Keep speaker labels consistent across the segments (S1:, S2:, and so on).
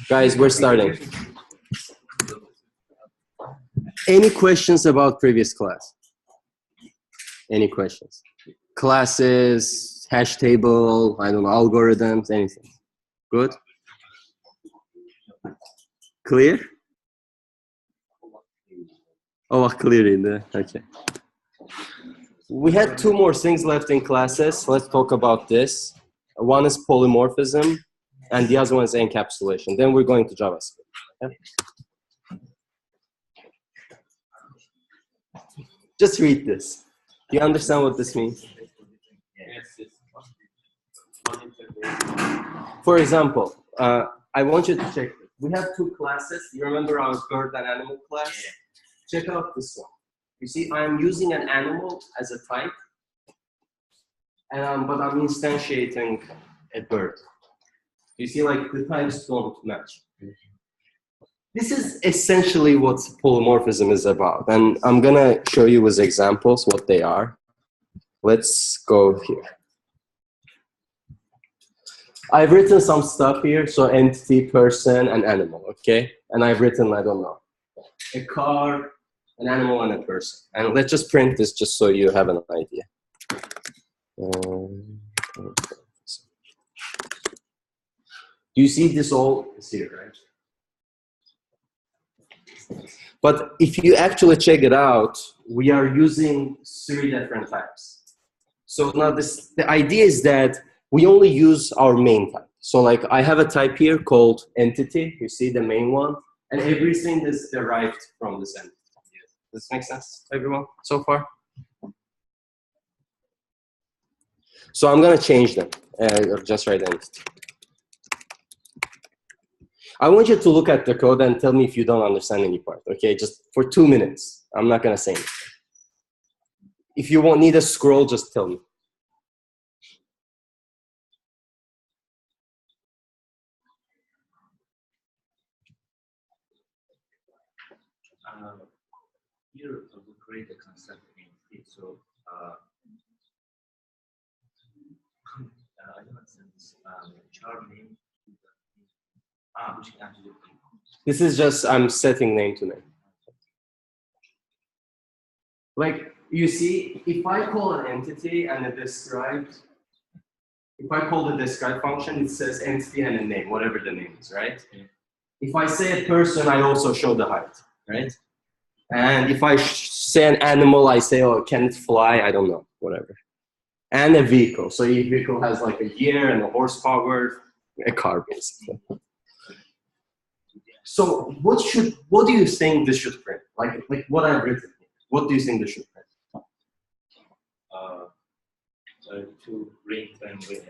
S1: Guys, we're starting. Any questions about previous class? Any questions? Classes, hash table, I don't know, algorithms, anything? Good? Clear? Oh, clear in there. Okay. We had two more things left in classes. Let's talk about this. One is polymorphism, and the other one is encapsulation. Then we're going to JavaScript. Okay? Just read this. Do you understand what this means? For example, I want you to check. We have two classes. You remember our bird and animal class? Check out this one. You see, I'm using an animal as a type, and but I'm instantiating a bird. You see, like the types don't match. This is essentially what polymorphism is about, and I'm gonna show you with examples what they are. Let's go here. I've written some stuff here, so entity, person, and animal, okay? And I've written, I don't know, a car, an animal, and a person. And let's just print this just so you have an idea. Do you see this all is here, right? But if you actually check it out, we are using 3 different types. So now the idea is that we only use our main type. So like I have a type here called entity, you see the main one, and everything is derived from this entity. Does this make sense to everyone so far? So I'm gonna change them, just write entity. I want you to look at the code and tell me if you don't understand any part, okay? Just for 2 minutes. I'm not gonna say anything. If you won't need a scroll, just tell me.
S2: Here we create a concept entity. So I don't understand this char name. Which can actually.
S1: This is just I'm setting name to name. Like you see, if I call an entity and a described, if I call the describe function, it says entity and a name, whatever the name is, right?
S2: Okay.
S1: If I say a person, I also show the height, right? And if I say an animal, I say, oh, can it fly? I don't know, whatever. And a vehicle. So a vehicle has like a year and a horsepower, a car basically. So what do you think this should print? Like what I've written here. What do you think this should print?
S2: To bring them with.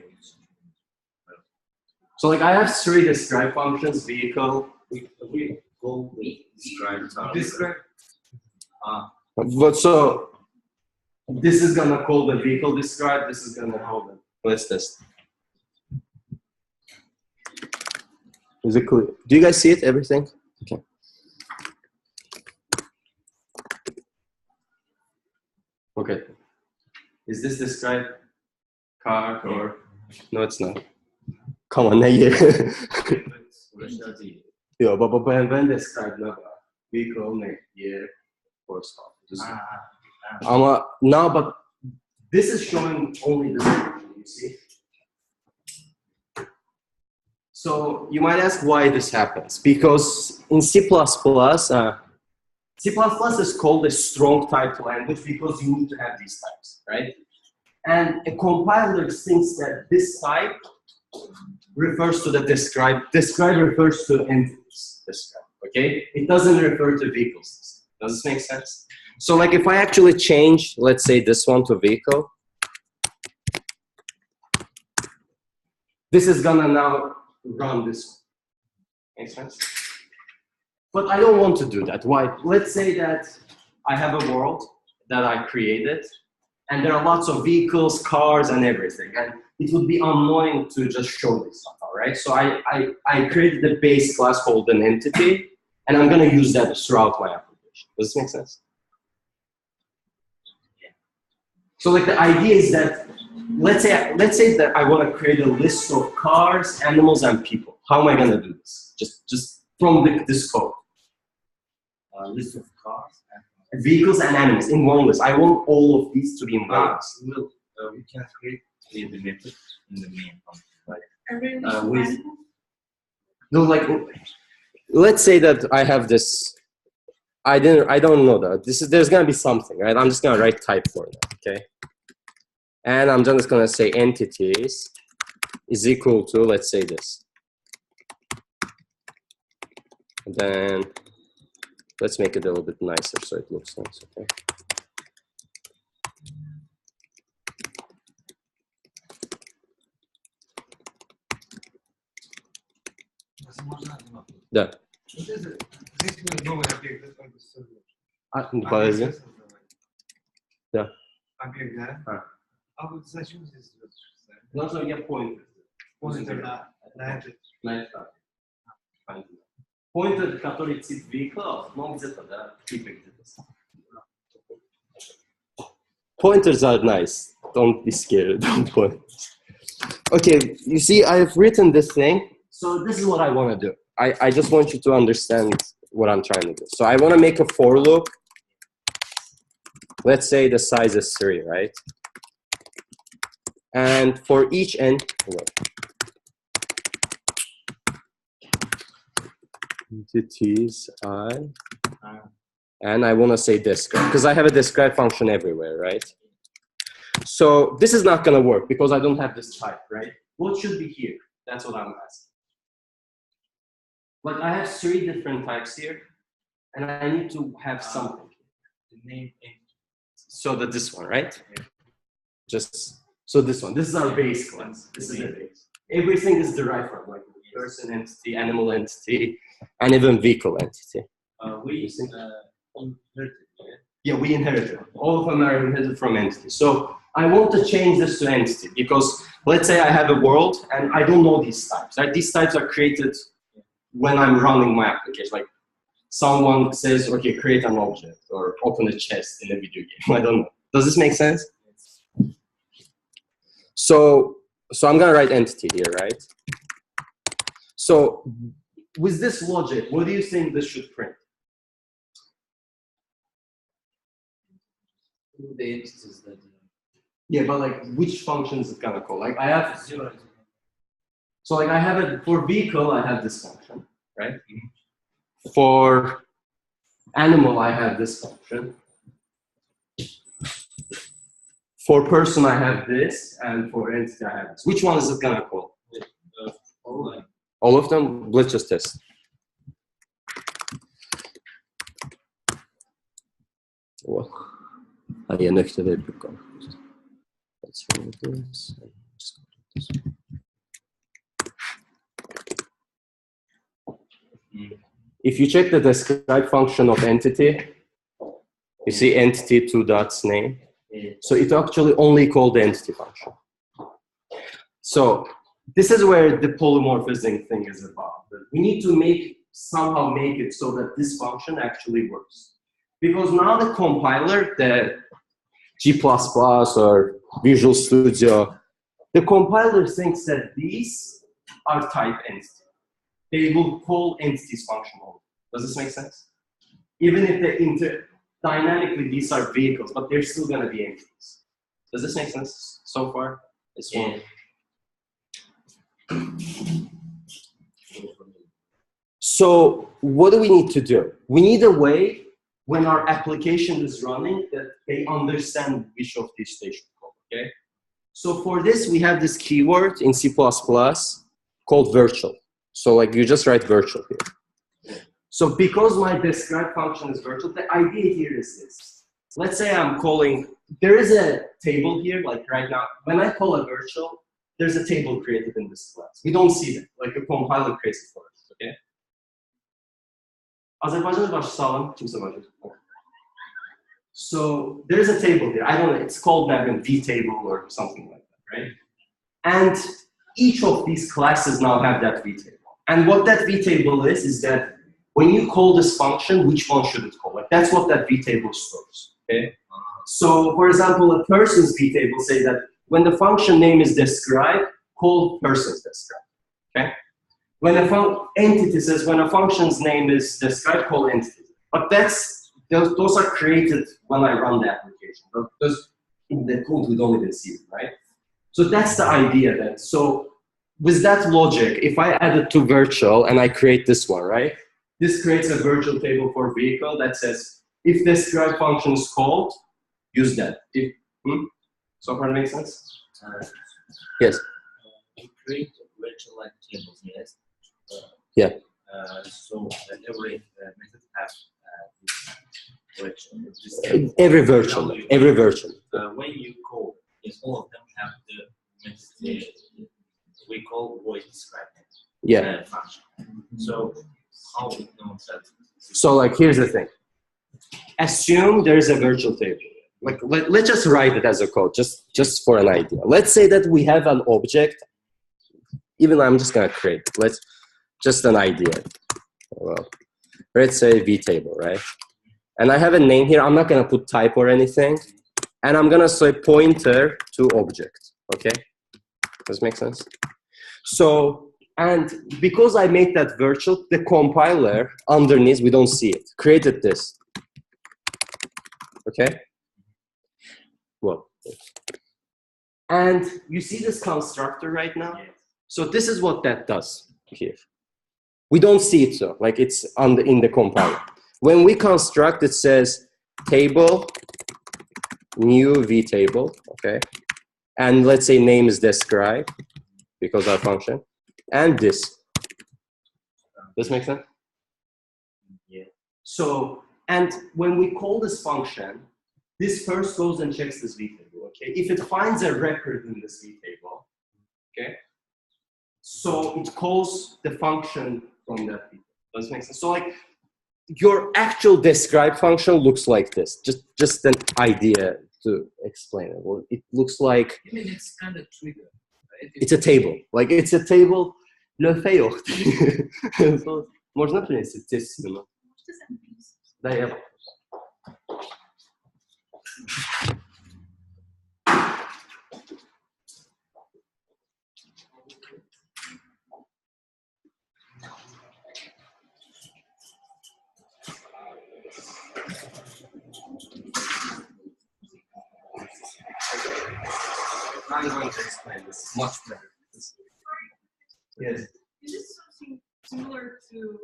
S1: So like I have 3 describe functions, vehicle.
S2: We go with describe.
S1: But so this is gonna call the vehicle describe, this is gonna call the, let's test. Is it clear? Do you guys see it, everything? Okay. Okay. Is this describe car or, no it's not. Come on, yeah. Yeah, but when describe vehicle, year, horsepower. Now, but this is showing only the description, you see? So you might ask why this happens. Because in C++, C++ is called a strong typed language because you need to have these types, right? And a compiler thinks that this type refers to the describe. Describe refers to entities, describe, okay? It doesn't refer to vehicles. Does this make sense? So like if I actually change, let's say this one to vehicle, this is gonna now run this one. Make sense? But I don't want to do that. Why? Let's say that I have a world that I created, and there are lots of vehicles, cars, and everything. And it would be annoying to just show this somehow, right? So I created a base class called an entity, and I'm gonna use that throughout my application. Does this make sense? So like the idea is that let's say that I want to create a list of cars, animals, and people. How am I going to do this? Just from this code.
S2: List of cars and
S1: Vehicles and animals in one list. I want all of these to be in one list.
S2: we can create the method in the main function, right?
S1: With no, like, let's say that I have this. I don't know that. There's gonna be something, right? I'm just gonna write type for that, okay? And I'm just gonna say entities is equal to, let's say this. And then let's make it a little bit nicer so it looks nice, okay? Да.
S3: Здесь новый объект, это
S1: Подожди. Да.
S3: Объект, да? А вот зачем здесь
S1: Потому что я pointer.
S3: Pointer на этот.
S1: Pointer, который тип vehicle, но где-то, да, типа где-то. Pointers are nice. Don't be scared. Don't point. Okay, you see, I've written this thing. So this is what I want to do. I just want you to understand what I'm trying to do. So I want to make a for loop. Let's say the size is 3, right? And for each entities and I want to say describe, because I have a describe function everywhere, right? So this is not going to work because I don't have this type, right? What should be here? That's what I'm asking. Like I have 3 different types here, and I need to have something.
S2: The name
S1: So that this one, right? Just so this one. This is our base class. This is the base. Everything is derived from like person entity, animal entity, and even vehicle entity.
S2: we inherited.
S1: Yeah, we inherited. All of them are inherited from entity. So I want to change this to entity because let's say I have a world and I don't know these types. Right? These types are created when I'm running my application. Like someone says, okay, create an object or open a chest in a video game. I don't know. Does this make sense? So I'm gonna write entity here, right? So with this logic, what do you think this should print?
S2: The entities that.
S1: Yeah, but like which function is it gonna call? Like I have 0. So like I have it for vehicle, I have this function, right? For animal, I have this function. For person, I have this, and for entity, I have this. Which one is it gonna call? All of them? Let's just test. Well, yeah, next to it, let's remove this. If you check the describe function of entity, you see entity 2 dots name. So it actually only called the entity function. So this is where the polymorphism thing is about. We need to somehow make it so that this function actually works. Because now the compiler, the G++ or Visual Studio, the compiler thinks that these are type entity. They will call entities function only. Does this make sense? Even if they dynamically these are vehicles, but they're still going to be entities. Does this make sense so far?
S2: Yeah.
S1: So what do we need to do? We need a way when our application is running that they understand which of these they should call, okay? So for this, we have this keyword in C++ called virtual. So like you just write virtual here. So because my describe function is virtual, the idea here is this. Let's say I'm calling, there is a table here, like right now. When I call a virtual, there's a table created in this class. We don't see that, like a compiler creates it for us, okay? Azerbaycan'da başı sağlam, kimse başı. So there's a table here. I don't know, it's called maybe V table or something like that, right? And each of these classes now have that V table. And what that V table is that when you call this function, which one should it call? Like that's what that V table stores, okay? So for example, a person's V table say that when the function name is described, call person's described. Okay? When a entity says when a function's name is described, call entity. But those are created when I run the application. But those in the code we don't even see it, right? So that's the idea then. So with that logic, if I add it to virtual and I create this one, right? This creates a virtual table for vehicle that says if describe function is called, use that. So far, that makes sense? Yes.
S2: You create virtual like tables, yes.
S1: Yeah.
S2: So every method has virtual.
S1: Every version.
S2: When you call, yes, all of them have the method we call voice describe function. So how it knows that? So
S1: like here's the thing. Assume there's a virtual table. Like let's just write it as a code, just for an idea. Let's say that we have an object. Even I'm just gonna create. Just an idea. Well, let's say vtable, right? And I have a name here. I'm not gonna put type or anything, and I'm gonna say pointer to object. Okay, does this make sense? So, and because I made that virtual, the compiler underneath we don't see it. Created this. Okay. Well, and you see this constructor right now?
S2: yes.
S1: So this is what that does here. We don't see it so, like it's in the compiler. When we construct, it says table, new vtable, okay? And let's say name is describe, because our function, and this. Does this make sense?
S2: Yeah.
S1: So, and when we call this function, this first goes and checks this vtable, okay? If it finds a record in this vtable, okay? So it calls the function from that vtable. Does it make sense? So like your actual describe function looks like this. Just an idea to explain it. Well, it looks like
S2: I mean, it's kind of trigger, right?
S1: it's a table. Like it's a table. Le fait so, można принести тест cinema. Да, я. I'm going to explain this much better. Yes.
S4: Is this something similar to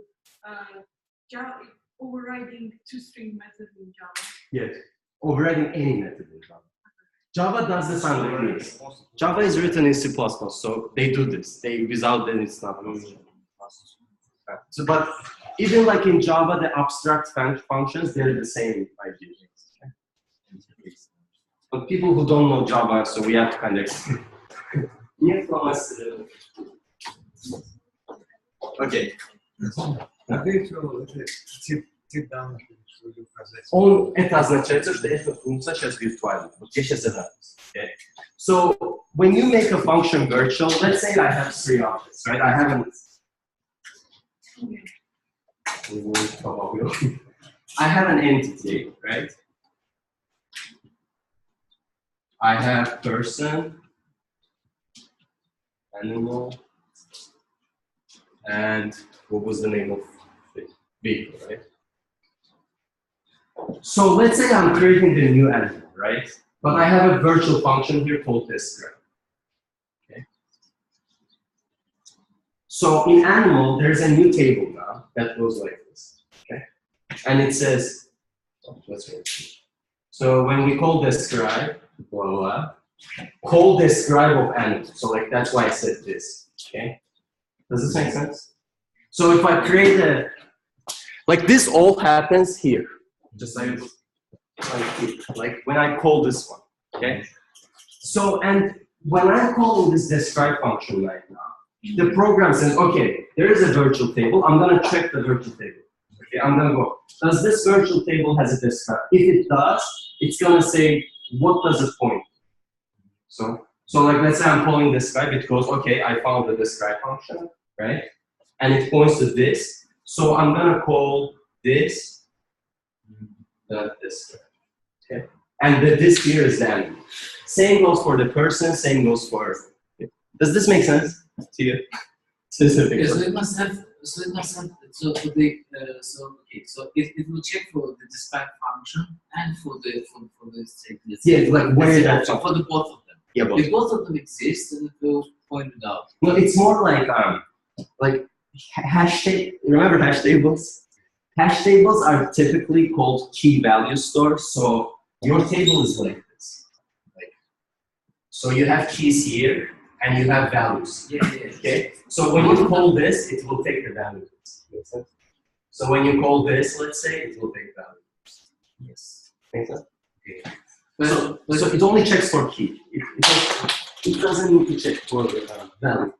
S4: Java overriding two-string method in Java?
S1: Yes. Overriding any method in Java. Java does this underneath. Java is written in C++, so they do this. Without them, it's not possible. So, but even like in Java, the abstract functions, they're the same idea. But people who don't know Java, so we have to kind of explain. Okay. Он это означает, что эта функция сейчас виртуальна. Вот здесь сейчас задатность. Okay. So when you make a function virtual, let's say I have 3 objects, right? I have an entity, right? I have person, animal, and what was the name of the vehicle, right? So let's say I'm creating the new animal, right? But I have a virtual function here called describe. Okay. So in animal, there's a new table now that goes like this. Okay. And it says, let's wait. So when we call describe, blah, blah, call describe of animal. So like that's why I said this. Okay. Does this make sense? So if I create like this all happens here. Just like when I call this one, okay? So, and when I'm calling this describe function right now, the program says, okay, there is a virtual table. I'm gonna check the virtual table. Okay, I'm gonna go, does this virtual table has a describe? If it does, it's gonna say, what does it point? So like let's say I'm calling describe, it goes, okay, I found the describe function, right? And it points to this. So I'm gonna call this, this, okay? And this here is the animal. Same goes for the person, same goes for... Does this make sense to you? Specifically.
S5: Okay, so it must have, so it will check for the dispatch function and for the
S1: like where that
S5: for the both of them.
S1: Yeah, both.
S5: If both of them exist, then it will point it out.
S1: No, it's more like hash table. Remember hash tables? Hash tables are typically called key value stores. So your table is like this. So you have keys here and you have values.
S5: Yeah.
S1: Okay. So when you call this, it will take the values. Makes sense? So when you call this, let's say, it will take values.
S5: Yes.
S1: Makes sense?
S5: Okay.
S1: So it only checks for key. It doesn't need to check for value.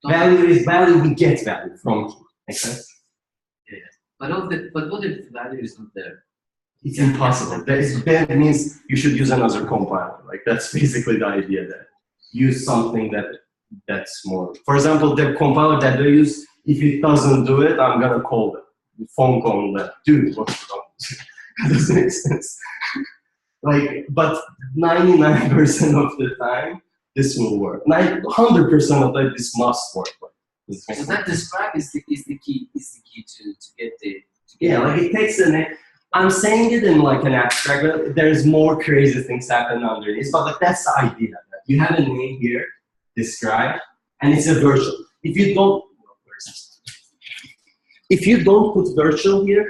S1: Value we get value from key. Makes sense?
S5: Yeah. But what if the value is not there?
S1: It's impossible. That means you should use another compiler. Like that's basically the idea there. Use something that's more. For example, the compiler that they use, if it doesn't do it, I'm gonna call them. Phone call them. Dude, what's wrong? That doesn't make sense. But 99% of the time, this will work. 100% of the time, this must work.
S5: So that describe is the key to get the.
S1: Like it takes the next. I'm saying it in like an abstract, but there's more crazy things happening underneath. But like that's the idea. That you have a name here, describe, and it's a virtual. If you don't put virtual here,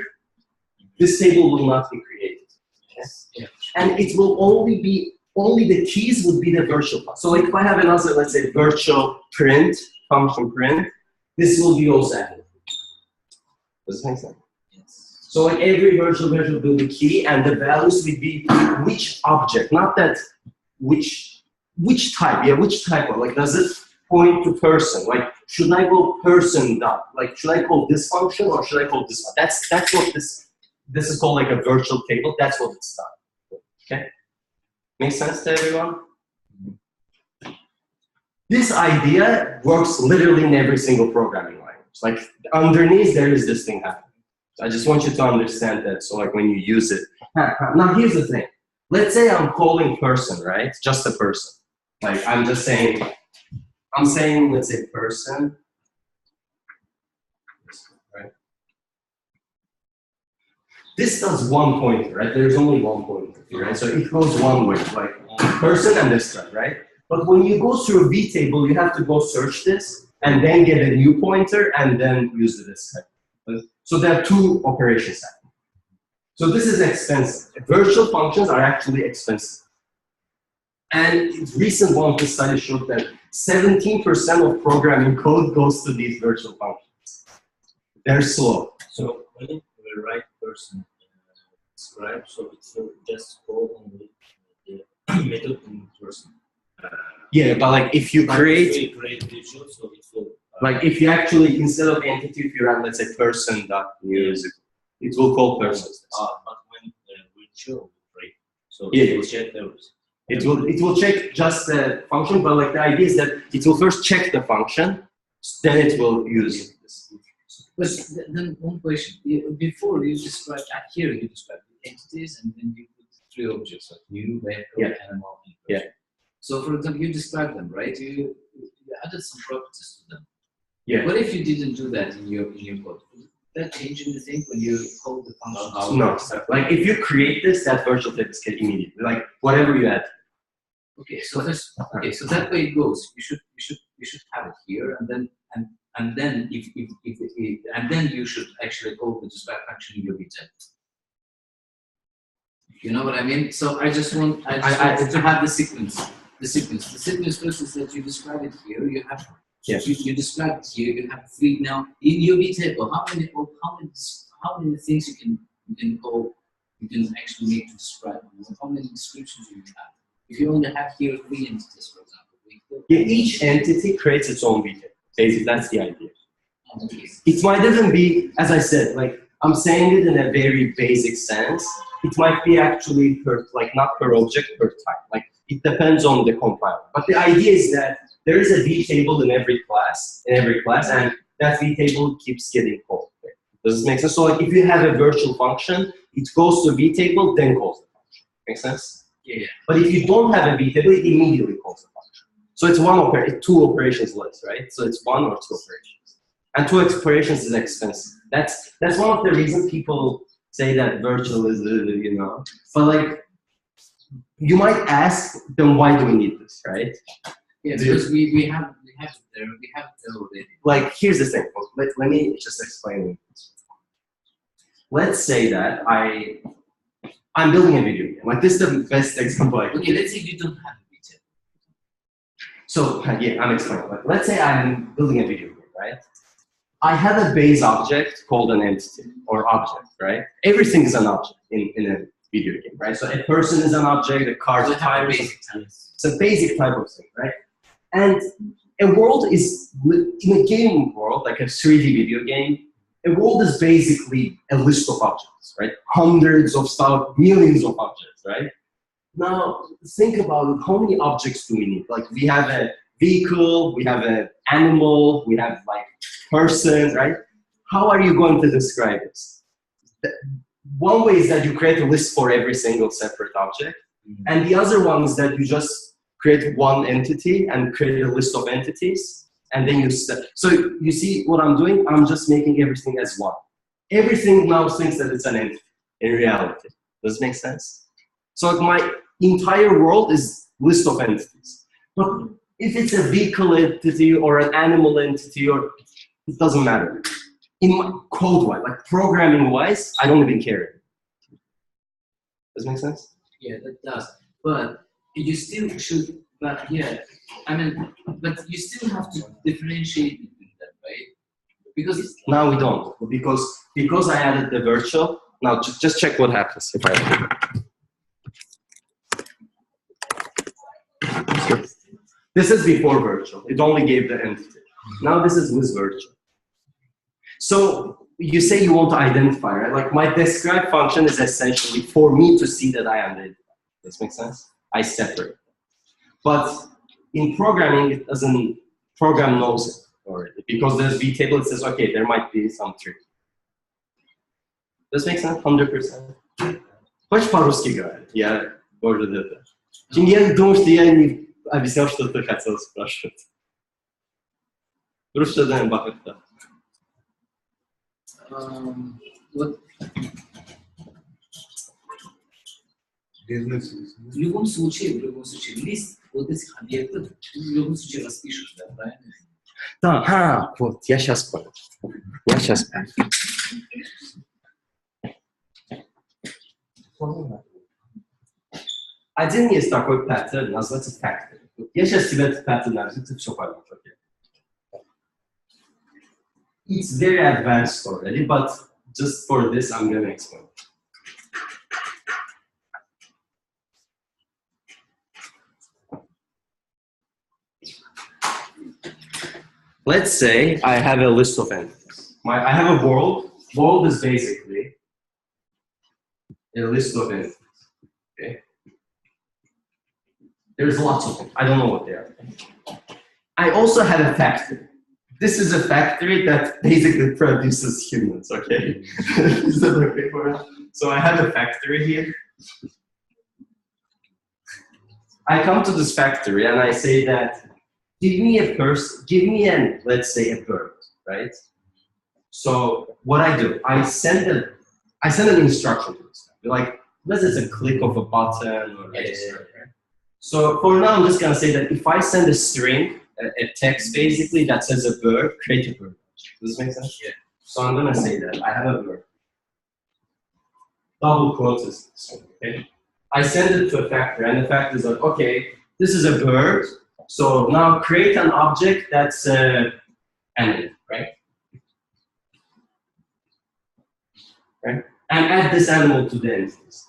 S1: this table will not be created. Yes. Yeah. And it will only the keys would be the virtual part. So like if I have another, let's say virtual print, function print, this will be also added. Does this make sense? So like every virtual will be key, and the values will be which object, not that which type. Yeah, which type of, like does it point to person? Like should I go person dot? Like should I call this function or should I call this one? That's what this is called, like a virtual table. That's what it's done. Okay, makes sense to everyone? This idea works literally in every single programming language. Like underneath there is this thing happening. I just want you to understand that, so like when you use it. Now here's the thing. Let's say I'm calling person, right? Just a person. Like I'm saying, let's say person, right? This does one pointer, right? There's only one pointer, right? So it goes one way, like person and this stuff, right? But when you go through a V table, you have to go search this and then get a new pointer and then use this type. So there are two operations happening. So this is expensive. Virtual functions are actually expensive. And recent one of the study showed that 17% of programming code goes to these virtual functions. They're slow.
S2: So when you write person describe, so it will just call on the method in person.
S1: Yeah, but like if you create
S2: virtual, so it will.
S1: Like if you actually, instead of entity, if you run, let's say person.music, it will call persons.
S2: But when virtual, right? So
S1: yeah,
S2: it will check those.
S1: It will check just the function, but like the idea is that it will first check the function, then it will use this.
S5: But then one question. Before you described, here you described the entities and then you put three objects like new, vehicle, animal, and person.
S1: Yeah.
S5: So for example, you described them, right? You added some properties to them.
S1: Yeah.
S5: What if you didn't do that in your code? Would that change anything when you call the function?
S1: No. Like if you create this, that virtual table is immediately. Like whatever you add.
S5: Okay, so that way it goes. You should have it here, and then then you should actually call the dispatch function in your beta. You know what I mean? So I just want to have the sequence. The sequence first is that you describe it here. You have.
S1: Yes.
S5: You describe it here. You have three now in your V table. How many things you can call? You can actually make to describe them. How many descriptions do you have? If you only have here three entities, for example.
S1: Yeah, each entity creates its own V table. Basically, that's the idea.
S5: Okay.
S1: It might even be, as I said, like I'm saying it in a very basic sense. It might be actually not per object, per type. Like it depends on the compiler. But the idea is that there is a V table in every class, and that V table keeps getting called. Does this make sense? So like if you have a virtual function, it goes to V table, then calls the function. Make sense?
S5: Yeah.
S1: But if you don't have a V table, it immediately calls the function. So it's two operations less, right? So it's one or two operations. And two operations is expensive. That's one of the reasons people say that virtual is, you know. But like, you might ask, then why do we need this, right?
S5: Yeah, because we have it there already.
S1: Like, here's the thing. Let me just explain it. Let's say that I'm building a video game. Like, this is the best example I can.
S5: Okay, let's say you don't have a video.
S1: So yeah, I'm explaining. Like, let's say I'm building a video game, right? I have a base object called an entity or object, right? Everything is an object in a video game, right? So a person is an object, a car is a tire. It's a basic type of thing, right? And a world is, in a game world, like a 3D video game, a world is basically a list of objects, right? Hundreds of stuff, millions of objects, right? Now, think about how many objects do we need? Like, we have a vehicle, we have an animal, we have like person, right? How are you going to describe this? One way is that you create a list for every single separate object. And the other one is that you just create one entity and create a list of entities. And then you set. So you see what I'm doing? I'm just making everything as one. Everything now thinks that it's an entity in reality. Does it make sense? So my entire world is list of entities. But if it's a vehicle entity or an animal entity, or it doesn't matter. In code-wise, like programming-wise, I don't even care. Does it make sense?
S5: Yeah, that does. But you still should. But yeah, I mean, but you still have to differentiate between them, right? Because
S1: now we don't, because I added the virtual. Now just check what happens if I. This is before virtual. It only gave the entity. Now this is with virtual. So you say you want to identify, right? Like, my describe function is essentially for me to see that I am identified. Does this make sense? I separate. But in programming, it doesn't, program knows it already. Because there's V table, it says, okay, there might be some trick. Does this make sense? 100%. Хочешь по-русски говорить? Я тоже это. Я думаю, что я не объяснял, что ты хотел спрашивать. Просто даем бахета.
S5: Вот
S3: В
S5: в любом случае, лист вот этих объектов ты в любом случае распишешь, да, правильно?
S1: Да, вот, я сейчас понял. Один есть такой паттерн, называется factory. Я сейчас тебе этот паттерн нарисую, ты все поймешь, окей? It's very advanced already, but just for this, I'm going to explain. Let's say I have a list of entities. I have a world. World is basically a list of entities. Okay. There's lots of them. I don't know what they are. I also have a factory. This is a factory that basically produces humans, okay? Is that okay for us? So I have a factory here. I come to this factory and I say that, give me a person, give me an, let's say, a bird, right? So what I do, I send an instruction to this guy. Like, this is a click of a button or register, right? So for now, I'm just gonna say that if I send a string, a text basically that says a bird, create a bird. Does this make sense? Yeah. So I'm gonna say that I have a bird. Double quotes is string, okay? I send it to a factory, and the factory is like, okay, this is a bird. So now create an object that's an animal, right? Right? And add this animal to the instance.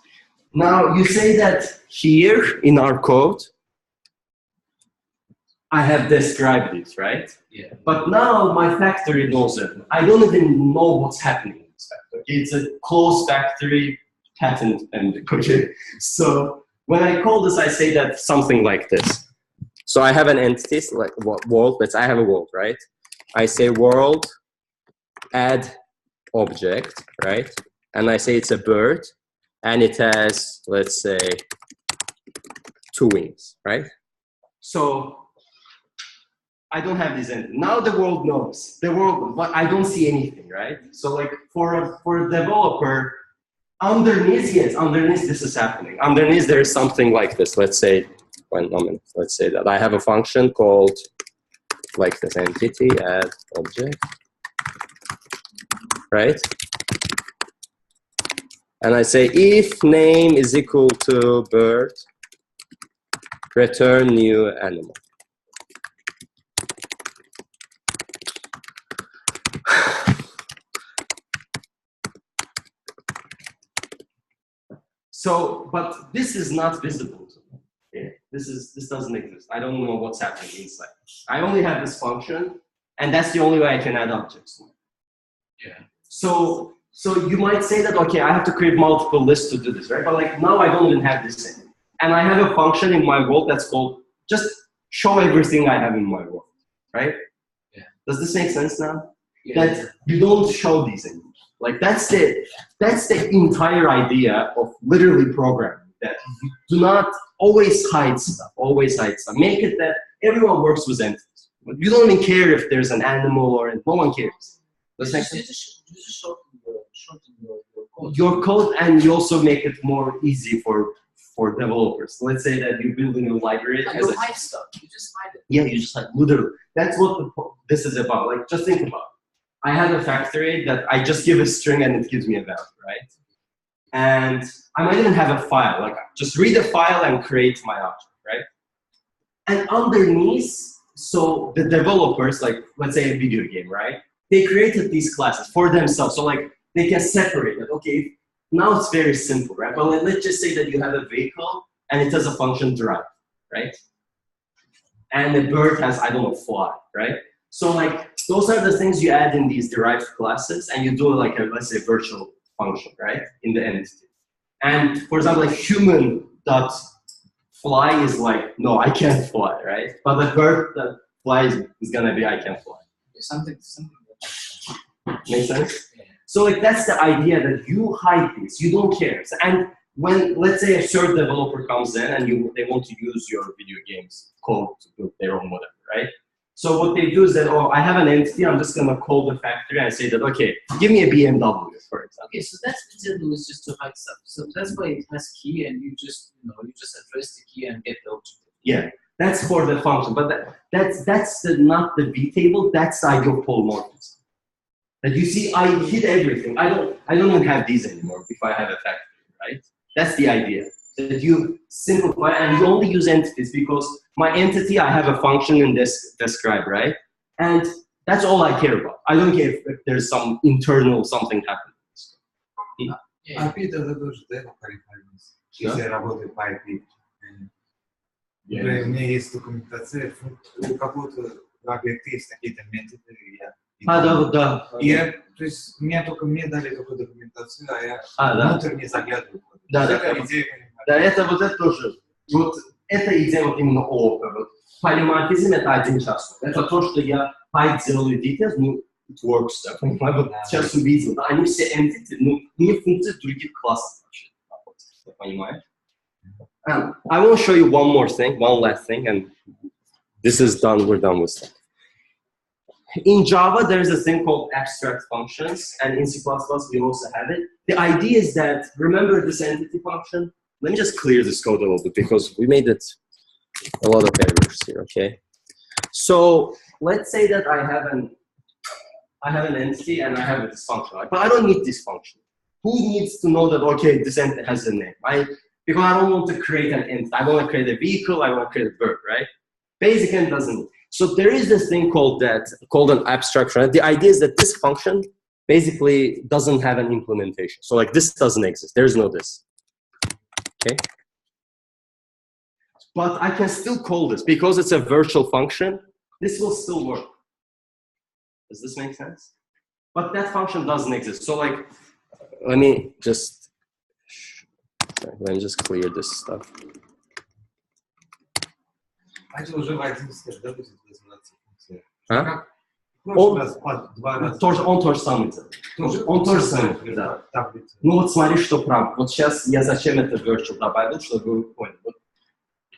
S1: Now you say that here in our code, I have described it, right?
S5: Yeah.
S1: But now my factory knows it. I don't even know what's happening in this factory. It's a closed factory, patent pending. Okay. So when I call this, I say that something like this. So I have an entity, like world, but I have a world, right? I say world, add object, right? And I say it's a bird. and it has, let's say, 2 wings, right? So I don't have this entity. Now the world knows. The world, but I don't see anything, right? So like for a developer, underneath, yes, underneath this is happening. Underneath there is something like this. Let's say, let's say that I have a function called like this entity add object, right? And I say if name is equal to bird, return new animal. So, but this is not visible to me. Okay? This doesn't exist. I don't know what's happening inside. I only have this function, and that's the only way I can add objects.
S5: Yeah.
S1: So you might say that, okay, I have to create multiple lists to do this, right? But like now I don't even have this in. And I have a function in my world that's called just show everything I have in my world, right?
S5: Yeah.
S1: Does this make sense now?
S5: Yeah.
S1: That you don't show these anymore. Like that's the entire idea of literally programming, that you do not always hide stuff, Make it that everyone works with entities. You don't even care if there's an animal or no one cares. Does that make sense?
S5: You just shorten your code.
S1: Your code, and you also make it more easy for developers. Let's say that you're building a library.
S5: You hide stuff. You just hide it.
S1: Yeah, you just hide. Literally. That's what this is about. Like, just think about it. I have a factory that I just give a string and it gives me a value, right? And I might even have a file. Like, just read a file and create my object, right? And underneath, so the developers, like, let's say a video game, right? They created these classes for themselves. So like, they can separate it. Okay, now it's very simple, right? But let's just say that you have a vehicle and it has a function drive, right? And the bird has, I don't know, fly, right? So like, those are the things you add in these derived classes, and you do like a, let's say, virtual function, right? In the entity. And for example, like human.fly is like, no, I can't fly, right? But the bird that flies is gonna be, I can fly.
S5: Something.
S1: Make sense?
S5: Yeah.
S1: So like that's the idea, that you hide this, you don't care. And when, let's say, a third developer comes in and they want to use your video games code to build their own whatever, right? So what they do is that, oh, I have an entity, I'm just gonna call the factory and say that, okay, give me a BMW, for example.
S5: Okay, so that's what it is, just to hide stuff. So that's why it has key, and you just address the key and get the object.
S1: Yeah, that's for the function, but that's not the V table. That's the idea of polymorphism. That you see, I hid everything. I don't even have these anymore if I have a factory, right? That's the idea. That you simplify and you only use entities, because my entity, I have a function in this describe, right? And that's all I care about. I don't care if there's some internal something happening.
S3: IP дадут демо requirements. Все работают по IP. У меня есть документация, у какого-то объекта есть какие-то методы,
S1: Да.
S3: то есть мне дали такую документацию, а я внутрь не заглядываю.
S1: Да.
S3: Идея,
S1: Да, это тоже. Вот эта идея вот именно вот. Полиморфизм — это один час. Это то, что я делаю details, ну, it works, да, понимаю, вот сейчас увидел, да, они все entity, ну, не функции других классов вообще, понимаешь? I will show you one more thing, one last thing, and this is done, we're done with that. In Java, there's a thing called abstract functions, and in C++ we also have it. The idea is that, remember this entity function? Let me just clear this code a little bit, because we made it a lot of errors here, okay? So let's say that I have an entity and I have this function, right? But I don't need this function. Who needs to know that, okay, this entity has a name, right? Because I don't want to create an entity. I want to create a vehicle, I want to create a bird, right? Basic end doesn't need. So there is this thing called an abstract function. The idea is that this function basically doesn't have an implementation. So like this doesn't exist. There's no this. Okay? But I can still call this because it's a virtual function. This will still work. Does this make sense? But that function doesn't exist. So like, let me just clear this stuff.
S3: Начал уже в 11 да, будет называться функция.
S1: А? Он то же самое. Он то же самое, да. Ну вот смотри, что правда. Вот сейчас я зачем это virtual добавил, чтобы вы поняли. Вот,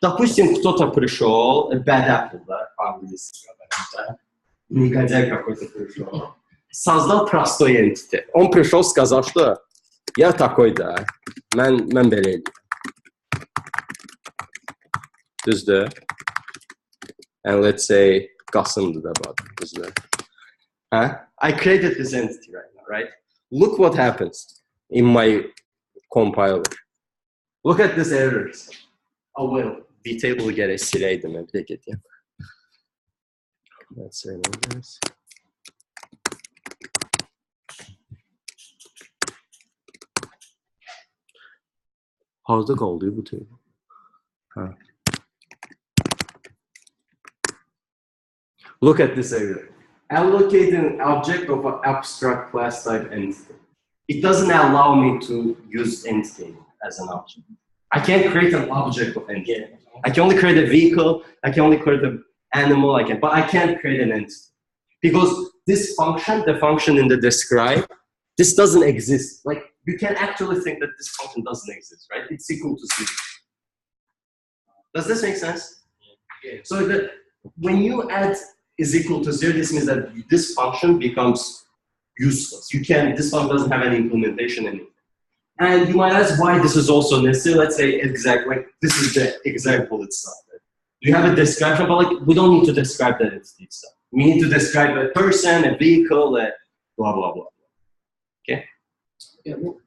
S1: допустим, кто-то пришел, bad apple, да, по-английски, да, негодяй какой-то пришел, создал простой entity. Он пришел, сказал, что я такой, да, mən belə eləyim. Düzdür? And let's say Gasim'dı da bu adam, düzdür? I created this entity right now, right? Look what happens in my compiler. Look at this errors. Oh well, detail'ı gerek sileydim, bir de geçeyim. Let's say this. Harda qaldı bu table? Look at this area. Allocate an object of an abstract class type entity. It doesn't allow me to use entity as an object. I can't create an object of entity. I can only create a vehicle, I can only create an animal, but I can't create an entity. Because this function, the function in the describe, this doesn't exist. Like, you can actually think that this function doesn't exist, right? It's equal to 0. Does this make sense? Yeah. So that when you add is equal to 0, this means that this function becomes useless. This function doesn't have any implementation in it. And you might ask why this is also necessary. Let's say this is the example itself. Right? You have a description, but we don't need to describe that entity itself. We need to describe a person, a vehicle, blah, blah, blah. Okay?
S5: Yeah, well,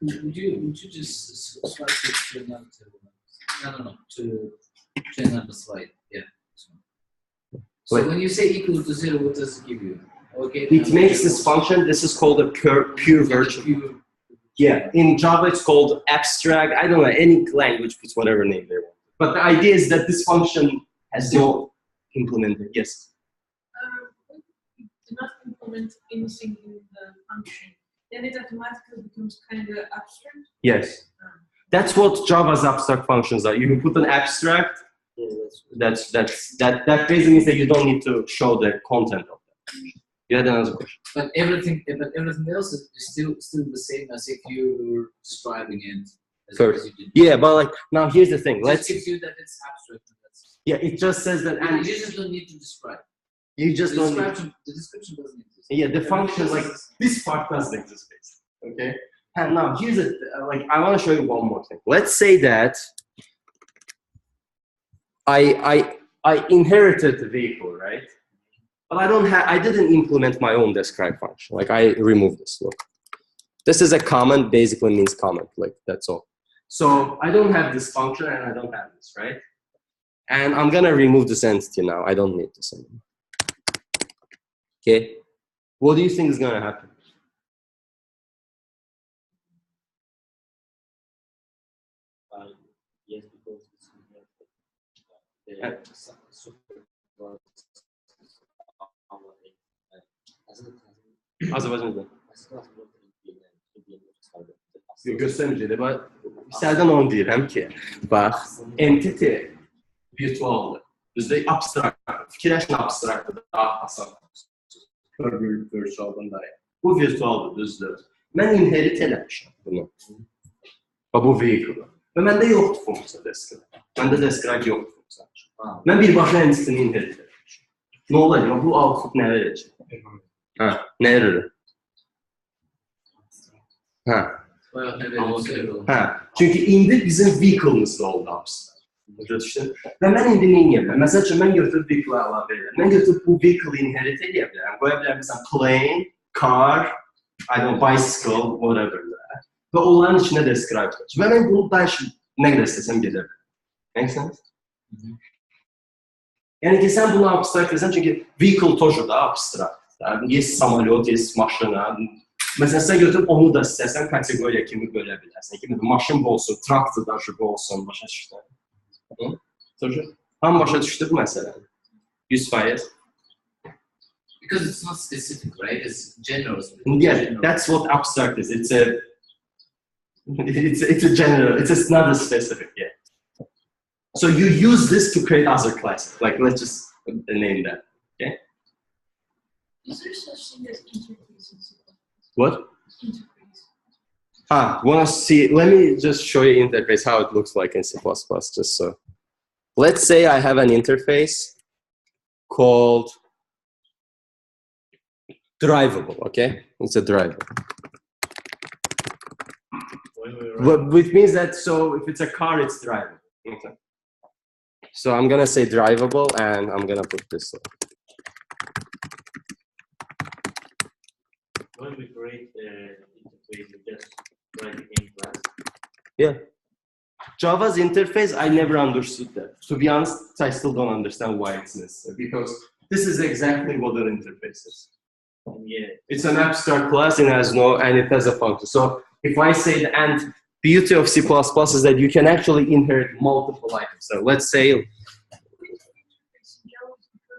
S5: would you just swipe to another table? No, to another slide. Yeah. So when you say equal to 0, what does it give you? Okay.
S1: It makes this function. This is called a pure virtual. Yeah. In Java, it's called abstract. I don't know, any language puts whatever name they want. But the idea is that this function has no implemented. Yes.
S4: Do not implement anything in the function. Then it automatically becomes kind of abstract.
S1: Yes. That's what Java's abstract functions are. You can put an abstract. That basically means that you don't need to show the content of that. You had another question.
S5: But everything else is still the same as if you were describing it.
S1: First. Yeah, but like now here's the thing.
S5: Let's give you that it's abstract.
S1: Yeah, it just says that.
S5: And you just don't need to describe.
S1: You just don't.
S5: The description doesn't exist.
S1: Yeah, the function like this part doesn't exist, basically. Okay. And now here's I want to show you one more thing. Let's say that I inherited the vehicle, right? But I didn't implement my own describe function. Like I removed this. Look, this is a comment. Basically means comment. Like that's all. So I don't have this function and I don't have this, right? And I'm gonna remove this entity now. I don't need this anymore. Okay. What do you think is gonna happen?
S2: Yes, because
S1: Azerbaycan'da. Göstermeyeceğim. Ben istərdən onu deyirəm ki, bax, entity virtualdır. Düzdür, abstrakt. Fikirləşin abstraktdır, daha asan. Virtualdan da. Bu virtualdır, düzdür. Mən inherit eləmişəm bunu. Bu vehicle. Və məndə yoxdur funksiya describe. Məndə describe yoxdur funksiya. Mən birbaşa entity-ni inherit eləmişəm. Nə olacaq? Bu output nə verəcək? Nə verir? Çünki indi bizim vehicle-ımız da oldu abstrakt. Və mən indi nə edə bilərəm? Məsəl üçün, mən götürüb vehicle-ı əlavə edirəm. Mən götürüb bu vehicle-ı inherit edə bilərəm. Qoya bilərəm, məsələn, plane, car, bicycle, whatever. Və onların içində describe edəcək. Və mən bunu dəyişib nə qədər istəsəm gedə bilərəm. Make sense? Yəni ki, sən bunu abstrakt edirsən, çünki vehicle тоже da abstrakt. Есть samolyot, есть maşına. Məsələn, sən götürüb onu da istəsən kateqoriya kimi bölə bilərsən. Kimi maşın olsun, traktor daşığı olsun, başa düşdü. Hamı başa düşdü bu məsələni. 100%.
S5: Because it's not specific, right? It's general.
S1: Yeah, that's what abstract is. It's a general. It's not a specific. Yeah. So you use this to create other classes. Like let's just name that. Okay.
S4: Is there such thing as interface in C++?
S1: What?
S4: Interface.
S1: Wanna see? Let me just show you interface how it looks like in C++. Just so. Let's say I have an interface called drivable. Okay, it's a drivable. Which means that so if it's a car, it's drivable. Okay. So I'm gonna say drivable, and I'm gonna put this.
S2: When we create interface, we just write the in class.
S1: Yeah. Java's interface, I never understood that. To be honest, I still don't understand why it's necessary, because this is exactly what an interface is.
S2: Yeah.
S1: It's an abstract class and it has a function. So if I say the and beauty of C++ is that you can actually inherit multiple items. So let's say
S4: Java because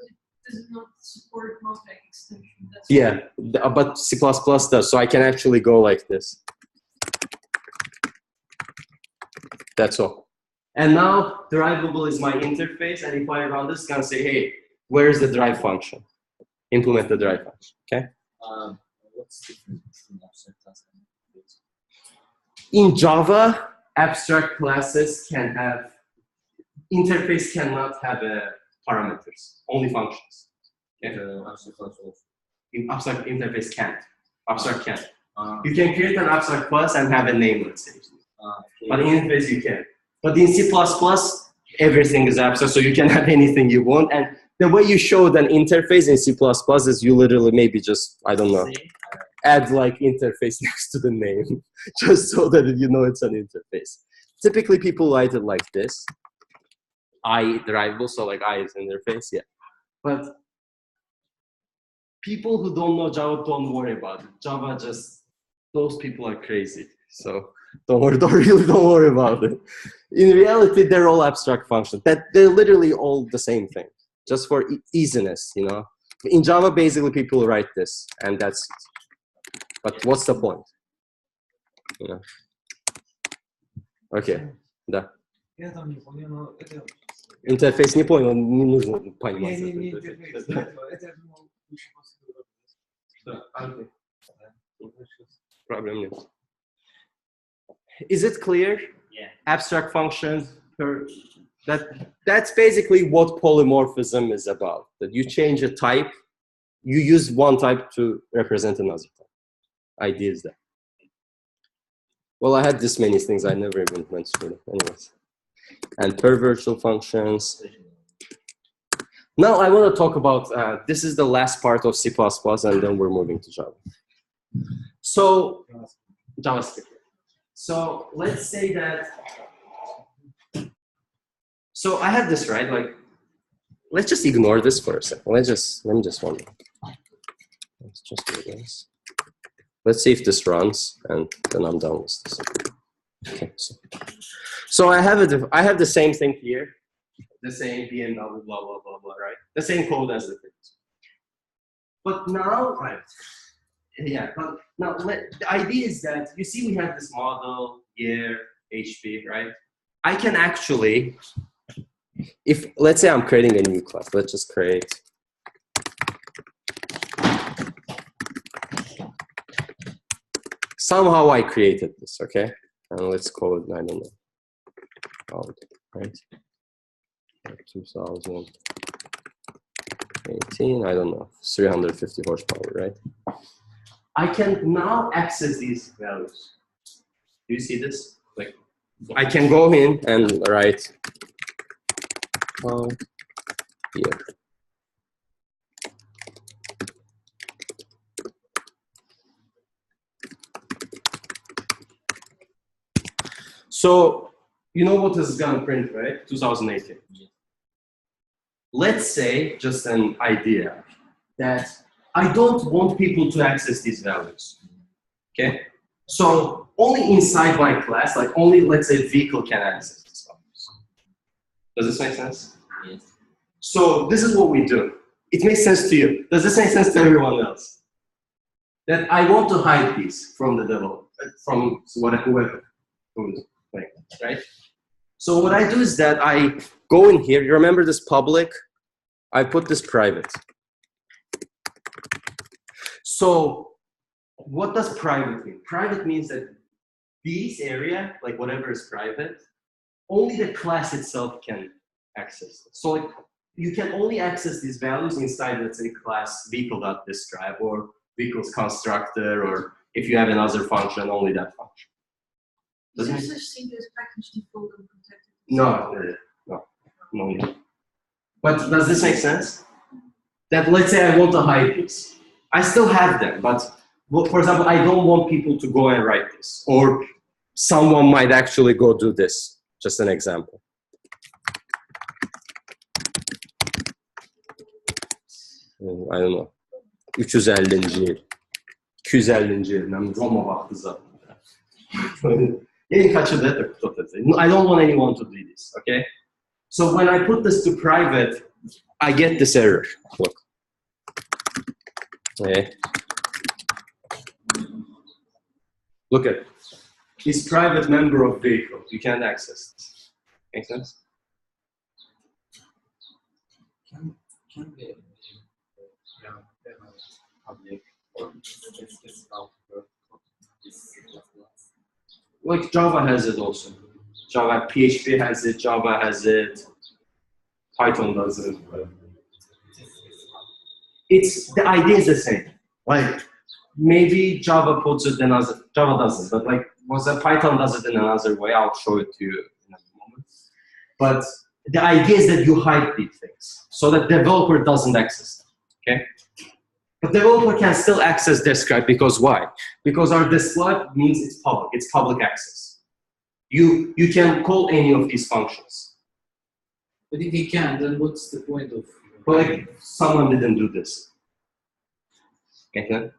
S4: it does not support multi-extension.
S1: yeah, but C++ does. So I can actually go like this. That's all. And now drivable is my interface, and if I run this, it's gonna say, hey, where is the drive function? Implement the drive function. Okay.
S5: What's the difference between abstract class and interface?
S1: In Java, abstract classes can have interface cannot have parameters, only functions. Okay.
S5: Abstract class also.
S1: In abstract interface can't. Abstract can't. You can create an abstract class and have a name, let's say. But in interface you can. But in C++, everything is abstract, so you can have anything you want. And the way you showed an interface in C++ is you literally maybe just, I don't know, add like interface next to the name, just so that you know it's an interface. Typically people write it like this. I drivable, so like I is interface, yeah. But people who don't know Java don't worry about it. Java just, those people are crazy. So don't worry about it. In reality, they're all abstract functions. They're literally all the same thing, just for easiness, you know. In Java, basically, people write this, and that's it. But what's the point? You know? Okay, да.
S3: Я там не понял, но это...
S1: Интерфейс не понял, не нужно понимать.
S3: Не интерфейс, это лучше после.
S1: Problem нет. Is it clear?
S2: Yeah.
S1: Abstract functions, that's basically what polymorphism is about. That you change a type, you use one type to represent another type. Idea is that. Well, I had this many things, I never even went through them. Anyways. And per virtual functions. Now I want to talk about, this is the last part of C++, and then we're moving to Java. So, JavaScript. So let's say that, so I have this, right? Like, let's just ignore this for a second. Let me just wonder. Let's just do this. Let's see if this runs, and then I'm done with this. Okay, so I have the same thing here, the same BMW, blah, blah, blah, blah, right? The same code as the previous. But now, right? Yeah, but now the idea is that, you see we have this model, year, HP, right? I can actually, if, let's say I'm creating a new class, let's just create. Somehow I created this, okay? And let's call it, I don't know, right? 2018, I don't know, 350 horsepower, right? I can now access these values. Do you see this? Like, I can go in and write here. So, you know what this is going to print, right? 2018. Let's say, just an idea, that I don't want people to access these values, okay? So only inside my class, like only, let's say, vehicle can access these values. Does this make sense?
S5: Yes.
S1: So this is what we do. It makes sense to you. Does this make sense to everyone else? That I want to hide these from the developer, from whoever who's playing, right? So what I do is that I go in here. You remember this public? I put this private. So what does private mean? Private means that this area, like whatever is private, only the class itself can access it. So like, you can only access these values inside, let's say, class vehicle.describe or vehicles constructor, or if you have another function, only that function.
S4: Is there such thing as package default and protected?
S1: No. But does this make sense? That let's say I want to hide this. I still have them, but for example, I don't want people to go and write this, or someone might actually go do this. Just an example. I don't know. 350. yıl. 250. yılından Roma vakti zaten. I don't want anyone to do this, okay? So when I put this to private, I get this error. Look. Okay. Look at it. Is private member of vehicle. You can't access this. Make sense?
S5: Can be public or
S1: like Java has it also. Java, PHP has it, Java has it, Python does it. It's, the idea is the same. Like, maybe Java puts it in another, Java doesn't, but like, Python does it in another way. I'll show it to you in a moment. But the idea is that you hide these things so that developer doesn't access them, okay? But developer can still access describe because why? Because our describe means it's public access. You can call any of these functions.
S5: But if you can, then what's the point of?
S1: But like, someone didn't do this. Okay?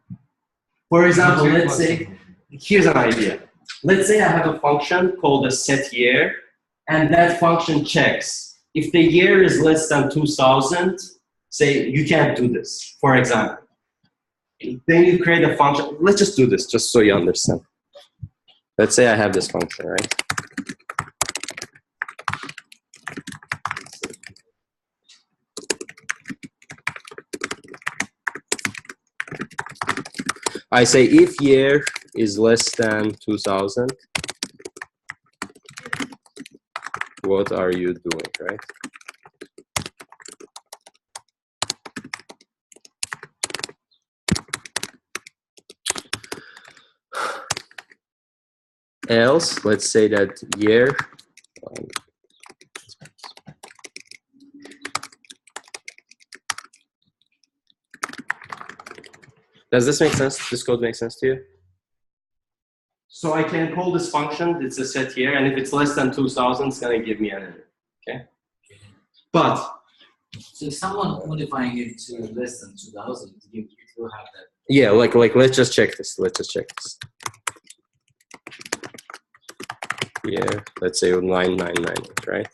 S1: For example, let's say, here's an idea. Let's say I have a function called a setYear, and that function checks if the year is less than 2000. Say you can't do this, for example. Then you create a function. Let's just do this, just so you understand. Let's say I have this function, right? I say if year is less than 2000, what are you doing, right? Else, let's say that year. Does this make sense? This code makes sense to you? So I can call this function, it's a set here, and if it's less than 2000, it's going to give me an error, okay? But,
S5: so if someone modifying it to less than 2000, you will have that.
S1: Yeah, like let's just check this. Let's just check this. Yeah, let's say 999, right?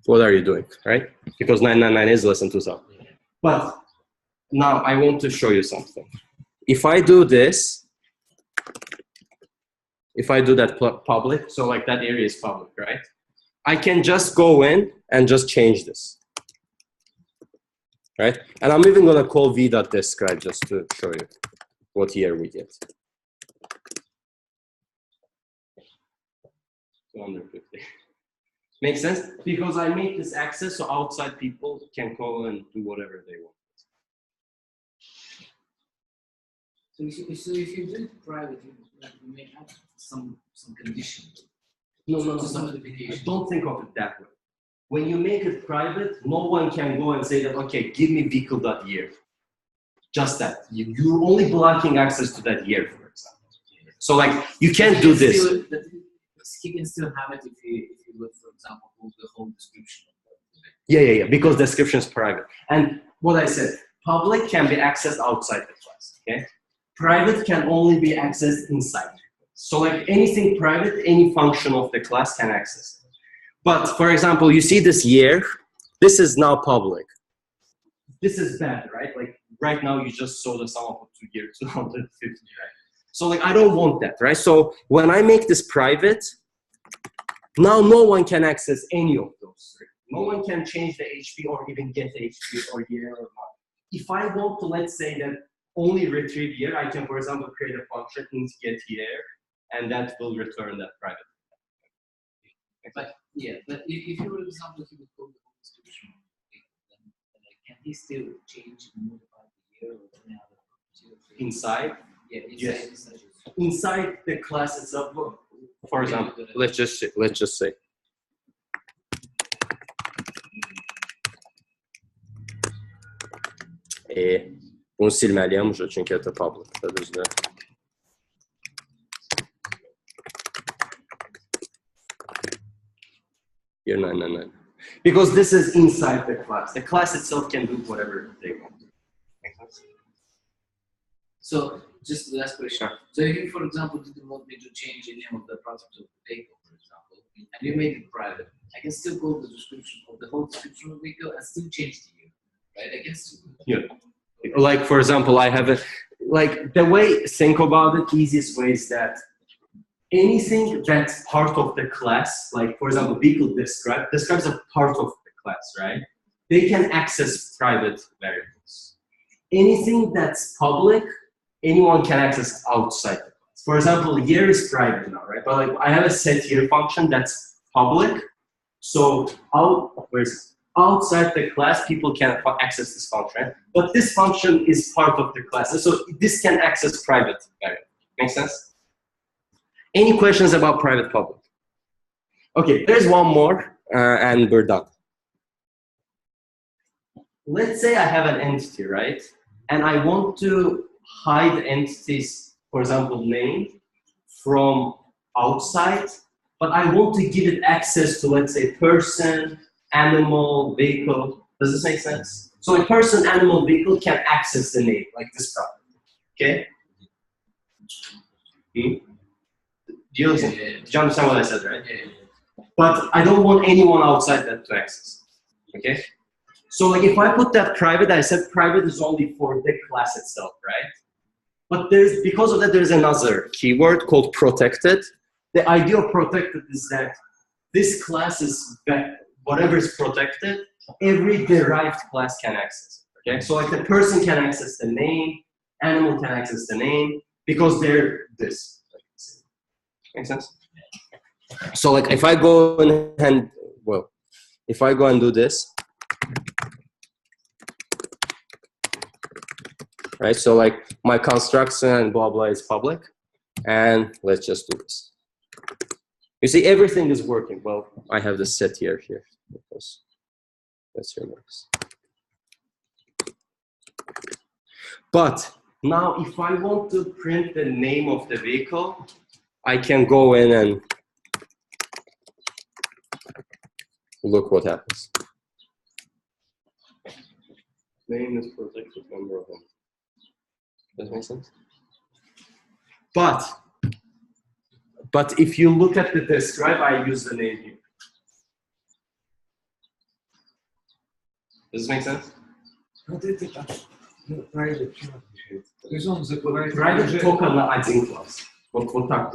S1: What are you doing, right? Because 999 is less than 2000. But now I want to show you something. If I do this, if I do that public, so like that area is public, right? I can just go in and just change this, right? And I'm even gonna call v.describe just to show you what year we get. 250. Makes sense? Because I make this access so outside people can call and do whatever they want.
S5: So if you do it private, you may have some condition.
S1: No. Don't think of it that way. When you make it private, no one can go and say that, okay, give me vehicle.year. Just that. You're only blocking access to that year, for example. So like, you can't do this.
S5: He can still have it if you would, for example, hold the whole description.
S1: Yeah, because description is private. And what I said, public can be accessed outside the class, okay? Private can only be accessed inside. So like anything private, any function of the class can access it. But for example, you see this year, this is now public. This is bad, right? Like right now you just saw the sum of the 2 years, 250, right? So like I don't want that, right? So when I make this private, now no one can access any of those. No one can change the HP or even get the HP or year or not. If I want to, let's say that only retrieve year, I can, for example, create a function int get year, and that will return that private.
S5: But yeah, but if you, for example, he would call the whole description, then can he still change and modify the year or any other property?
S1: Inside?
S5: Yeah,
S1: yes. Inside the class itself. For example, let's just say. Bunu silməliyəm çünki это public. Here, no. Because this is inside the class. The class itself can do whatever they want.
S5: So, just the last question. So, if you, for example, didn't want me to change the name of the product of the vehicle, for example, and you made it private, I can still call the description of the whole description of the vehicle and still change the year, right? I can still do that.
S1: Yeah. Like, for example, I have like, the way, think about it, easiest way is that anything that's part of the class, like, for example, vehicle describes a part of the class, right? They can access private variables. Anything that's public, anyone can access outside the class. For example, year is private now, right? But like, I have a set year function that's public. So outside the class, people can access this function. But this function is part of the class. So this can access private variable. Make sense? Any questions about private public? Okay, there's one more, and we're done. Let's say I have an entity, right? And I want to hide entities, for example, name, from outside, but I want to give it access to, let's say, person, animal, vehicle. Does this make sense? So a person, animal, vehicle can access the name, like this property. Okay? Do you understand what I said, right? But I don't want anyone outside that to access. Okay? So like if I put that private, I said private is only for the class itself, right? But because of that, there's another keyword called protected. The idea of protected is that this class is whatever is protected, every derived class can access it. Okay? So like the person can access the name, animal can access the name, because they're this. Make sense? So like if I go and if I go and do this, right? So like my construction and blah blah is public, and let's just do this. You see, everything is working. Well, I have the set here because let's remove this. But now, if I want to print the name of the vehicle, I can go in and look what happens. Name is protected member of them. Does that make sense? But if you look at the describe, I use the name here. Does this make sense? Private token на один класс. Вот так.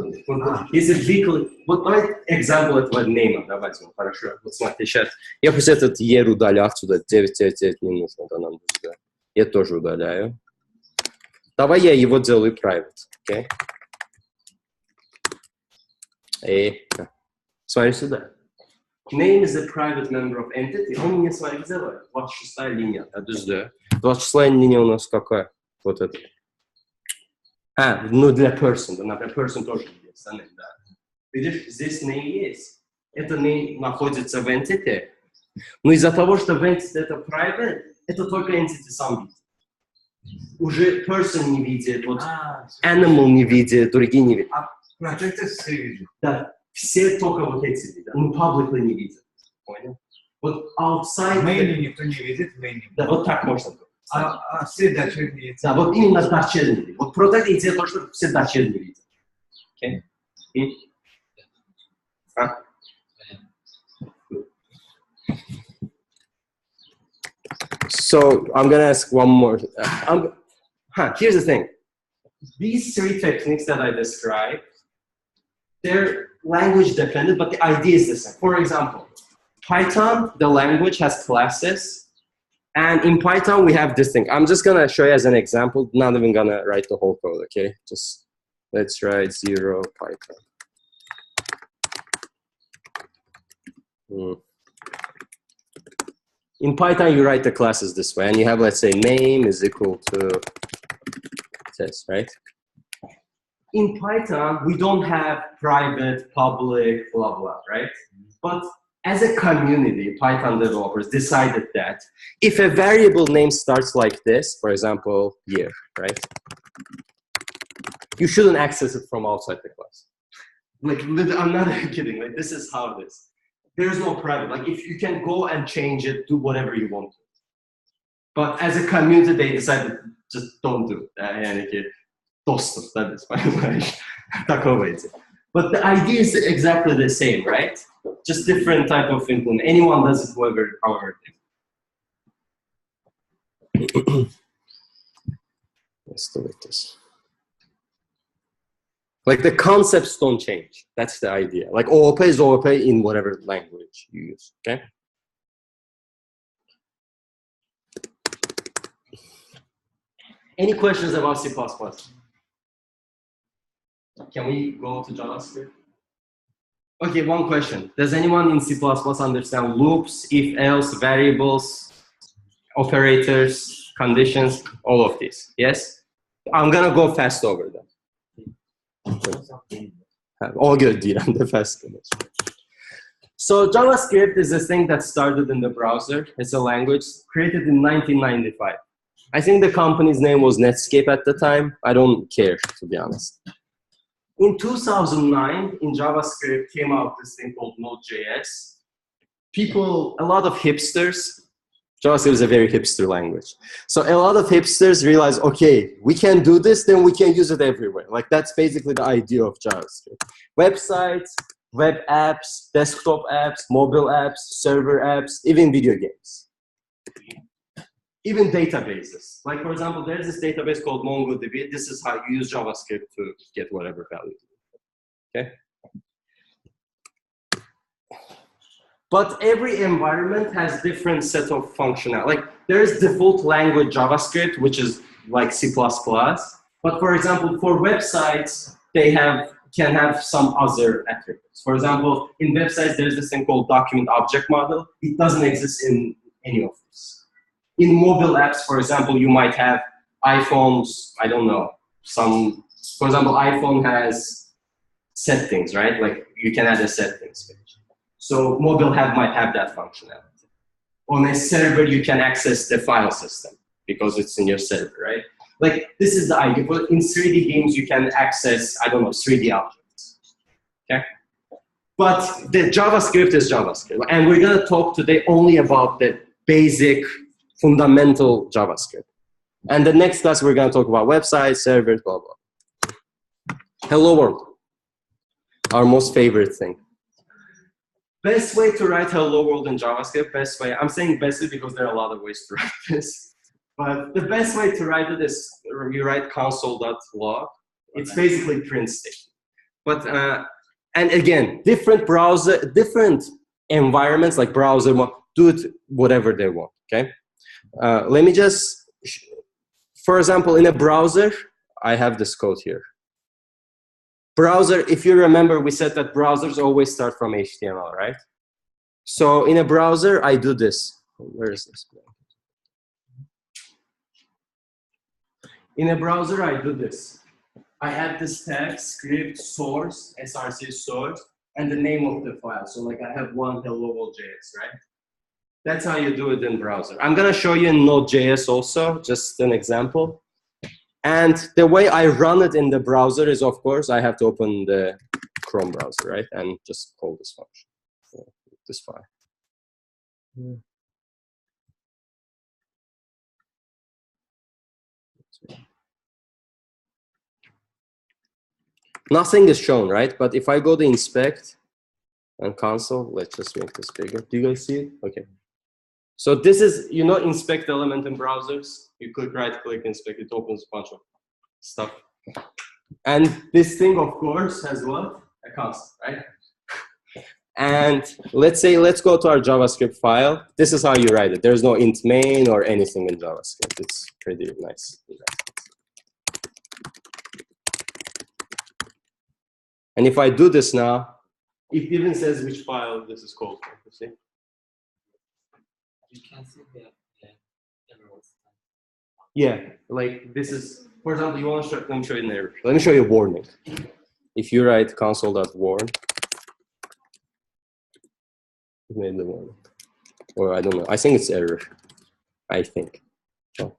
S1: Если vehicle, вот давай example этого name, давайте, хорошо. Вот смотри, сейчас. Я пусть этот year удалю отсюда, 999 не нужно, да, нам сюда. Я тоже удаляю. Давай я его делаю private, окей? И смотри сюда. Name is a private member of entity. Он мне, смотри, где 26-я линия, а düzdür. 26-я линия у нас какая? Вот это. Ну для person, да, например, person тоже есть, да. Видишь, здесь name есть. Это name находится в entity. Но из-за того, что в entity это private, это только entity сам видит. Уже person не видит, вот animal не видит, другие не видят.
S3: Protected все видят.
S1: Да, все только вот эти видят, ну publicly не видят. Понял? Вот outside...
S3: Mainly никто не видит, mainly.
S1: Да, вот так можно.
S3: Все дочерние видят.
S1: Да, вот именно дочерние видят. Вот protect идея то, что все дочерние видят. Okay? So I'm gonna ask one more. Here's the thing. These three techniques that I described, they're language dependent, but the idea is the same. For example, Python, the language, has classes. And in Python, we have this thing. I'm just going to show you as an example. Not even going to write the whole code, okay? Just let's write 0 Python. In Python, you write the classes this way. And you have, let's say, name is equal to this, right? In Python, we don't have private, public, blah, blah, right? But as a community, Python developers decided that if a variable name starts like this, for example, year, right? You shouldn't access it from outside the class. Like, I'm not kidding. Like, this is how it is. There's no private. Like, if you can go and change it, do whatever you want. But as a community, they decided just don't do it. Yani dostum, that is fine. But the idea is exactly the same, right? Just different type of implement. Anyone does it however Let's do it this. Like the concepts don't change. That's the idea. Like OOP is OOP in whatever language you use, okay? Any questions about C++? Can we go to JavaScript? Okay, one question. Does anyone in C++ understand loops, if, else, variables, operators, conditions, all of these? Yes? I'm gonna go fast over them. All good, I'm the fast. So JavaScript is a thing that started in the browser. It's a language created in 1995. I think the company's name was Netscape at the time. I don't care, to be honest. In 2009, in JavaScript came out this thing called Node.js. People, a lot of hipsters, JavaScript is a very hipster language. So a lot of hipsters realized, okay, we can do this, then we can use it everywhere. Like that's basically the idea of JavaScript. Websites, web apps, desktop apps, mobile apps, server apps, even video games. Even databases. Like for example, there's this database called MongoDB. This is how you use JavaScript to get whatever value. Okay? But every environment has different set of functionality. Like there's default language JavaScript, which is like C++. But for example, for websites, they can have some other attributes. For example, in websites, there's this thing called document object model. It doesn't exist in any of these. In mobile apps, for example, you might have iPhones, I don't know, for example, iPhone has settings, right? Like you can add a settings page. So mobile might have that functionality. On a server, you can access the file system because it's in your server, right? Like this is the idea. But in 3D games, you can access, I don't know, 3D objects, okay? But the JavaScript is JavaScript. And we're gonna talk today only about the basic fundamental JavaScript. And the next class, we're going to talk about websites, servers, blah, blah. Hello world, our most favorite thing. Best way to write hello world in JavaScript, best way, I'm saying best way because there are a lot of ways to write this. But the best way to write it is you write console.log. It's basically print statement. But, and again, different environments like browser do it whatever they want, okay? Let me just, for example, in a browser, I have this code here. Browser, if you remember, we said that browsers always start from HTML, right? So in a browser, I do this. Where is this? In a browser, I do this. I add this tag, script, source, src source, and the name of the file. So like I have one hello world.js, right? That's how you do it in browser. I'm going to show you in Node.js also, just an example. And the way I run it in the browser is, of course, I have to open the Chrome browser, right? And just call this function, this file. Nothing is shown, right? But if I go to inspect and console, let's just make this bigger. Do you guys see it? Okay. So this is, you know, inspect element in browsers. You click right click, inspect, it opens a bunch of stuff. And this thing, of course, has what? A console, right? And let's go to our JavaScript file. This is how you write it. There's no int main or anything in JavaScript. It's pretty nice. And if I do this now, it even says which file this is called for. You see?
S5: You can see the errors.
S1: Yeah, like this is, for example, you want to show, let me show you an error. Let me show you a warning. If you write console.warn, it made the warning. Or I don't know. I think it's error. I think. Oh.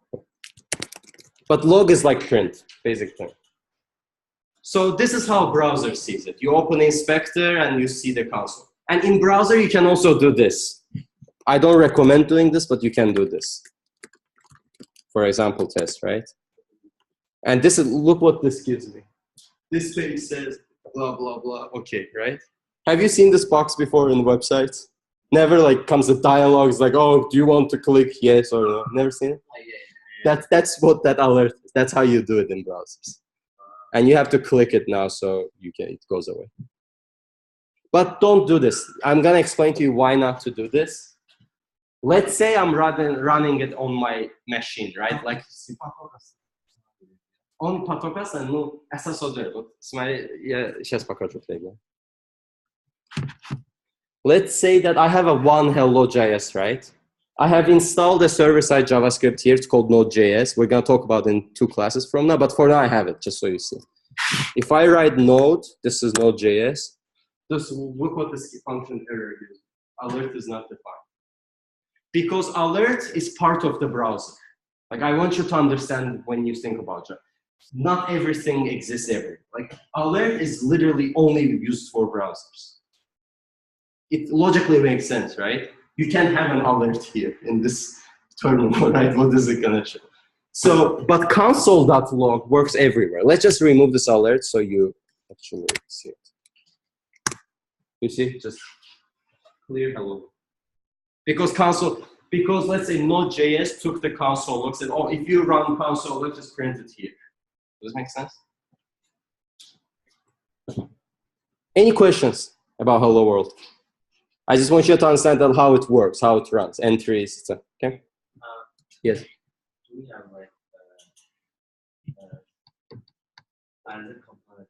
S1: But log is like print, basic thing. So this is how browser sees it. You open inspector and you see the console. And in browser, you can also do this. I don't recommend doing this, but you can do this. For example, test, right? And this is, look what this gives me. This page says blah, blah, blah. Okay, right? Have you seen this box before in websites? Never like comes a dialogue, it's like, oh, do you want to click yes or no? Never seen it? That's what that alert is. That's how you do it in browsers. And you have to click it now so you can, it goes away. But don't do this. I'm gonna explain to you why not to do this. Let's say I'm running it on my machine, right? Like on patokas and no let's say that I have a one hello.js, right? I have installed a server-side JavaScript here. It's called Node.js. We're going to talk about it in 2 classes from now, but for now I have it, just so you see. If I write Node, this is Node.js. Just look what this function error is. Alert is not defined. Because alert is part of the browser. Like, I want you to understand when you think about it. Not everything exists everywhere. Like, alert is literally only used for browsers. It logically makes sense, right? You can't have an alert here in this terminal, right? What is it gonna show? So, but console.log works everywhere. Let's just remove this alert so you actually see it. You see, just clear hello. Because let's say Node.js took the console log, said, oh, if you run console, let's just print it here. Does it make sense? Any questions about hello world? I just want you to understand that how it works, how it runs, entries, okay? Yes.
S2: Do we have like another component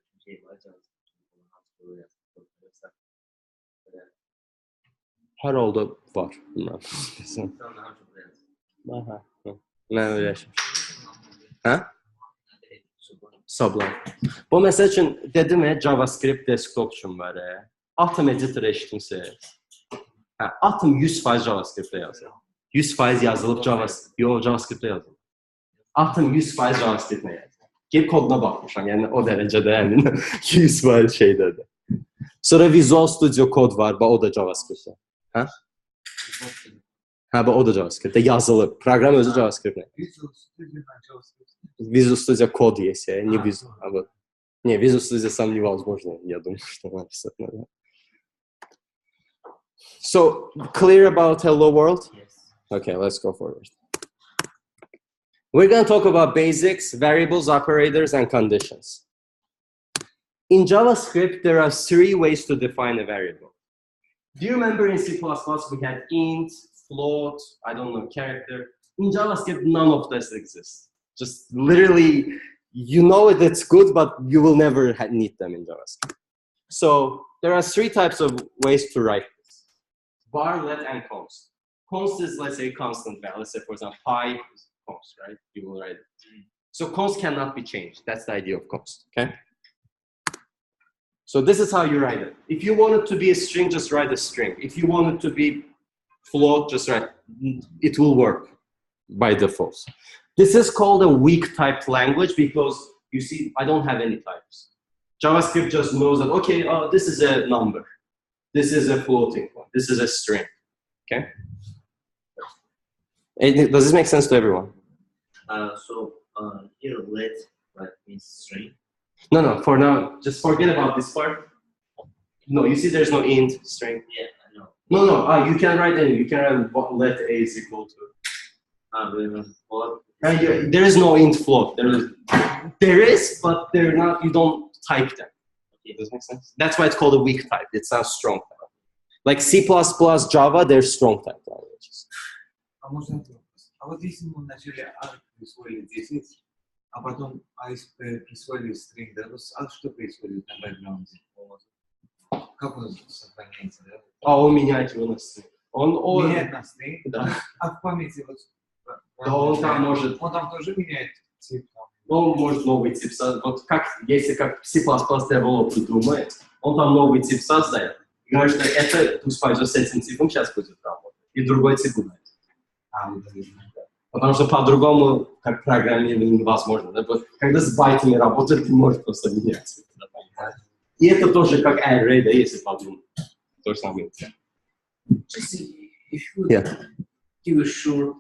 S1: Her oldu var. Aha. Ne öyle şey. Ha? Sublime. Bu məsəl üçün dedim JavaScript desktop üçün var. Atom editor eşitmişsə. Ha, Atom 100% JavaScript-də yazır. 100% yazılıb JavaScript-də yazılıb. Atom 100% JavaScript-də yazır. Gel koduna baxmışam, yəni o dərəcədə əmin 100% şeydədir. Sonra Visual Studio kod var, o da JavaScript-də. Ha? Ha, o da JavaScript-də yazılıb. Proqram özü JavaScript-də. Visual Studio kod jest, nie Visual. Albo nie, Visual Studio sam невозможно, я думаю, что написать надо. So, clear about hello world?
S2: Yes.
S1: Okay, let's go forward. We're going to talk about basics, variables, operators, and conditions. In JavaScript, there are 3 ways to define a variable. Do you remember in C++ we had int, float, I don't know, character? In JavaScript, none of this exists. Just literally, you know it's good, but you will never need them in JavaScript. So there are 3 types of ways to write this. Var, let, and const. Const is, let's say, constant value. Let's say, for example, pi is const, right? You will write it. So const cannot be changed. That's the idea of const, okay? So this is how you write it. If you want it to be a string, just write a string. If you want it to be float, just write. It will work by default. This is called a weak typed language because, you see, I don't have any types. JavaScript just knows that, okay, this is a number. This is a floating point. This is a string, okay? Does this make sense to everyone?
S2: So here let means string.
S1: No, for now, just forget about this part. No, you see there's no int string.
S2: Yeah, I know.
S1: No, you can write any. You can write let a is equal to. There is no int float. There is, but they're not. You don't type them. Okay, does that make sense? That's why it's called a weak type. It's not strong type. Like C++, Java, they're strong type languages.
S3: А вот если мы вначале arg присвоили 10, а потом присвоили string, да, а что происходит на бэкграунде? Как он сохраняется, да?
S1: А он меняет его на string. Он
S3: меняет на string?
S1: Да.
S3: А в памяти вот...
S1: Да, он там может...
S3: Он там тоже меняет тип?
S1: Он может новый тип создать. Вот как, если как C++ developer думает, он там новый тип создает. И говорит, что это, пусть пойдет с этим типом, сейчас будет работать. И другой тип будет. Потому что по-другому, как программирование, невозможно. Да? Когда с байтами работает, ты можешь просто менять. И это тоже как array, да, если подумать. То же самое.
S5: Give a short,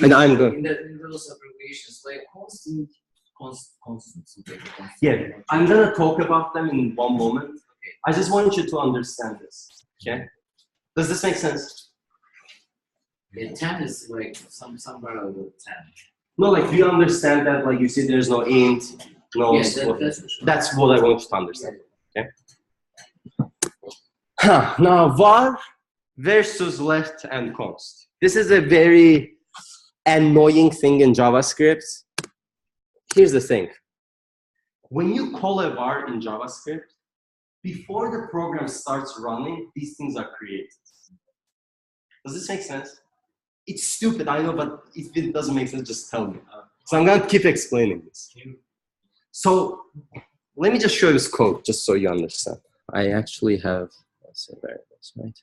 S1: And I'm good.
S5: in those abbreviations, like constants.
S1: Yeah, I'm gonna talk about them in one moment. Okay. I just want you to understand this. Okay? Does this make sense?
S5: Yeah, 10 is like some variable 10.
S1: No, like do you understand that? Like you see, there's no int, no.
S5: Yes,
S1: that's what I want you to understand. Okay. Now var versus let and const. This is a very annoying thing in JavaScript. Here's the thing. When you call a var in JavaScript, before the program starts running, these things are created. Does this make sense? It's stupid, I know, but if it doesn't make sense, just tell me. So I'm going to keep explaining this. So let me just show you this code, just so you understand. I actually have, let's say, variables, right?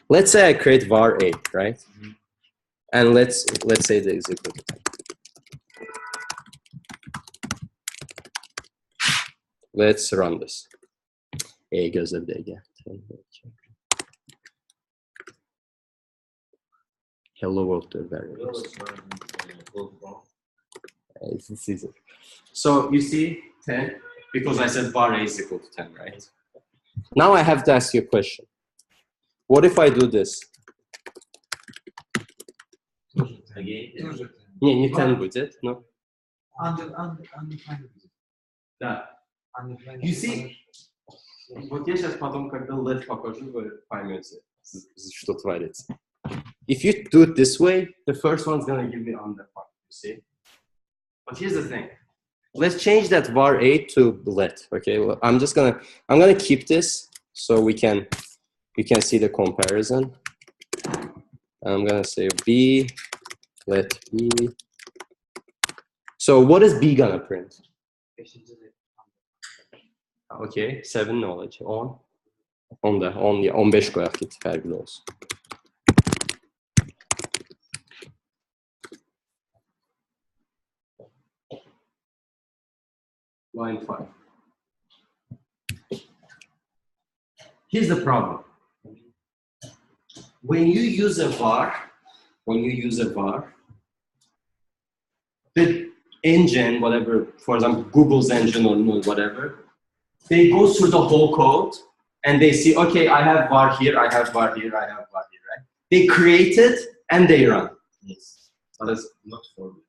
S1: Let's say I create var 8, right? And let's say the is equal to 10. Let's run this. Hello world to variables. It's easy. So you see 10, because I said var a is equal to 10, right? Now I have to ask you a question. What if I do this? Не 10 будет, no?
S3: Undefined.
S1: Да. You see, вот я сейчас потом, когда let покажу, вы поймете, что творится. If you do it this way, the first one's gonna give me undefined, you see? But here's the thing. Let's change that var 8 to let, okay? Well, I'm gonna keep this so you can see the comparison. I'm gonna say b, let b. So what is b gonna print? Okay, 7 knowledge on. On 15 koyak git fərqli olsun. Line 5. Here's the problem. When you use a var, the engine, whatever, for example, Google's engine or whatever, they go through the whole code and they see, okay, I have var here, I have var here, I have var here, right? They create it and they run.
S2: Yes. So that's not for it.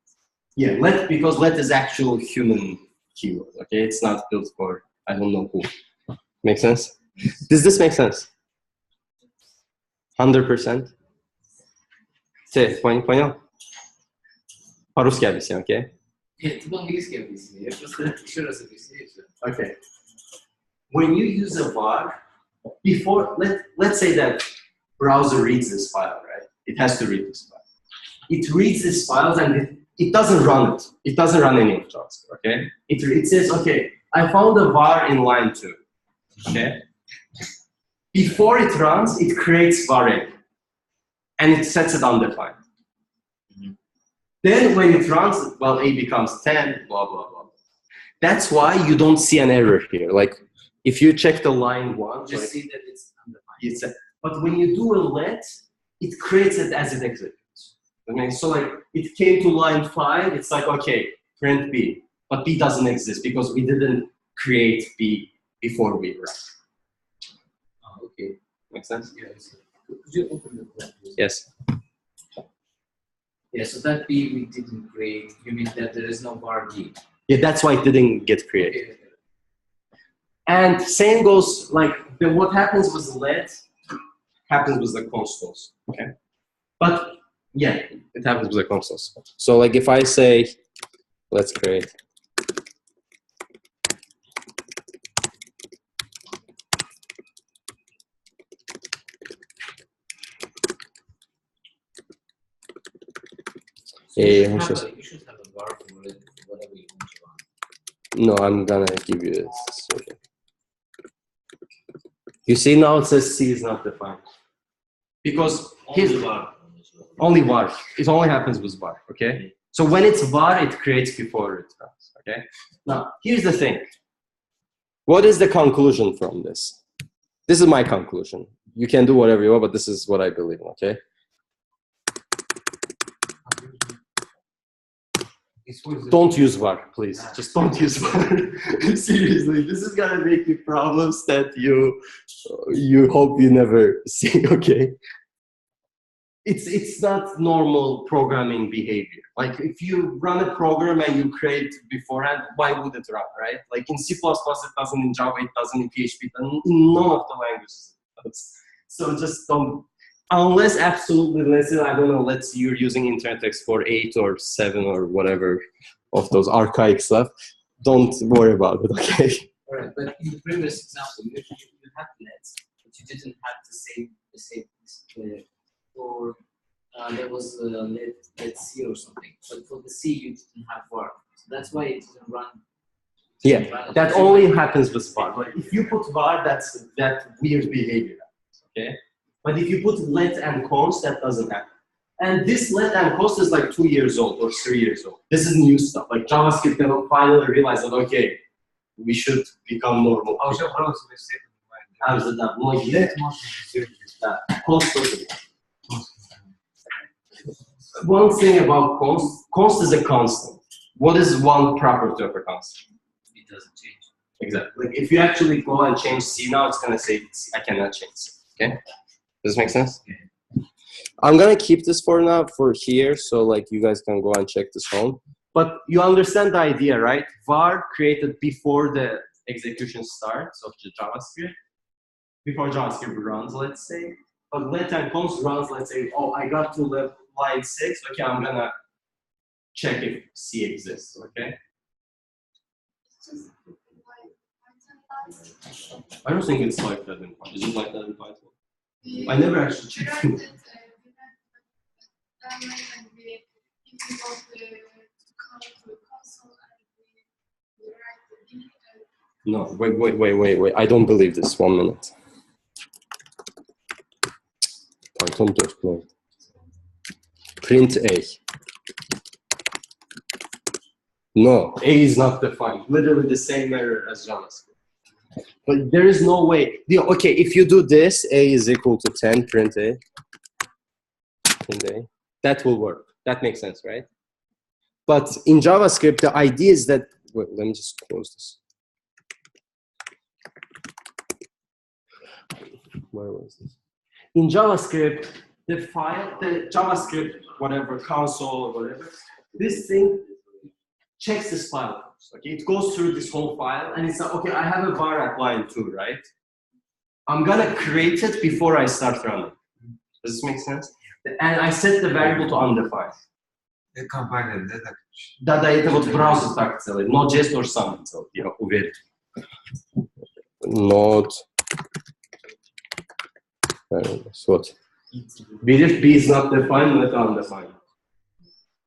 S1: Yeah, because let is actual human keyword, okay? It's not built for I don't know who. Make sense? Does this make sense? 100%? Ты понял? По-русски объясни, окей?
S5: Нет, по-английски объясни. Я просто еще раз объясню.
S1: Okay. When you use a var, before, let's say that browser reads this file, right? It has to read this file. It reads this file and it doesn't run it. It doesn't run any of JavaScript, okay? It says, okay, I found a var in line 2, okay? Before it runs, it creates var a, and it sets it undefined. Then when it runs, well, a becomes 10, blah, blah, blah. That's why you don't see an error here. Like, if you check the line 1,
S5: Just
S1: like,
S5: see that it's undefined.
S1: But when you do a let, it creates it as it executes. Okay? So like, it came to line 5, it's like, okay, print B. But B doesn't exist because we didn't create B before we ran.
S5: Oh, okay.
S1: Make sense?
S5: Yes. Could you open the code, please?
S1: Yes.
S5: Yeah, so that B we didn't create. You mean that there is no var B?
S1: Yeah, that's why it didn't get created.
S5: Okay.
S1: And same goes, like, then what happens was let. happens with the constants. Okay, but yeah, it happens with the constants. So like if I say, let's create.
S5: You should have a bar for whatever you want to run.
S1: No, I'm gonna give you this. Okay. You see now it says C is not defined. Because only var. It only happens with var, okay? So when it's var, it creates before it runs, okay? Now, here's the thing. What is the conclusion from this? This is my conclusion. You can do whatever you want, but this is what I believe, okay? Don't use var, please. Just don't use var. Seriously, this is gonna make you problems that you hope you never see, okay? It's not normal programming behavior. Like if you run a program and you create beforehand, why would it run, right? Like in C++ it doesn't, in Java it doesn't, in PHP it doesn't, in none of the languages it does. So just don't, unless absolutely, let's say, I don't know, let's say you're using Internet Explorer 8 or 7 or whatever of those archaic stuff, don't worry about it, okay?
S5: All right, but in the previous example, you had lets, but you didn't have the same or there was let C or something. But for the C, you didn't have var. So that's why it didn't run.
S1: Yeah, that only happens with var. Like if you put var, that's that weird behavior, okay? But if you put let and const, that doesn't happen. And this let and const is like 2 years old or 3 years old. This is new stuff. Like JavaScript can finally realize that, okay, we should become normal. One thing about const is a constant. What is one property of a constant?
S5: It doesn't change.
S1: Exactly. Like if you actually go and change C now, it's gonna say I cannot change C. Okay? Does this make sense?
S5: Yeah.
S1: I'm gonna keep this for now for here, so like you guys can go and check this home. But you understand the idea, right? var created before the execution starts of the JavaScript, before JavaScript runs, let's say. But let and const runs, let's say, oh, I got to line 6, okay, I'm gonna check if C exists, okay? I don't think it's like that in Python. Is it like that in Python? I never actually checked it. No, wait. I don't believe this. 1 minute. Python 4. Print A. No, A is not defined. Literally the same error as JavaScript. But there is no way. Okay, if you do this, A is equal to 10, print A. Print A. That will work. That makes sense, right? But in JavaScript, the idea is that, wait, let me just close this. Where was this? In JavaScript, the file, the JavaScript, whatever, console or whatever, this thing checks this file first. Okay, it goes through this whole file and it's like, okay, I have a var at line 2, right? I'm gonna create it before I start running. Does this make sense? And I set the variable to undefined.
S3: The compiler,
S1: Да, это вот браузер так целый. Node.js тоже самое целый, я уверен. Node. Вот. Видишь, B is not defined, но это undefined.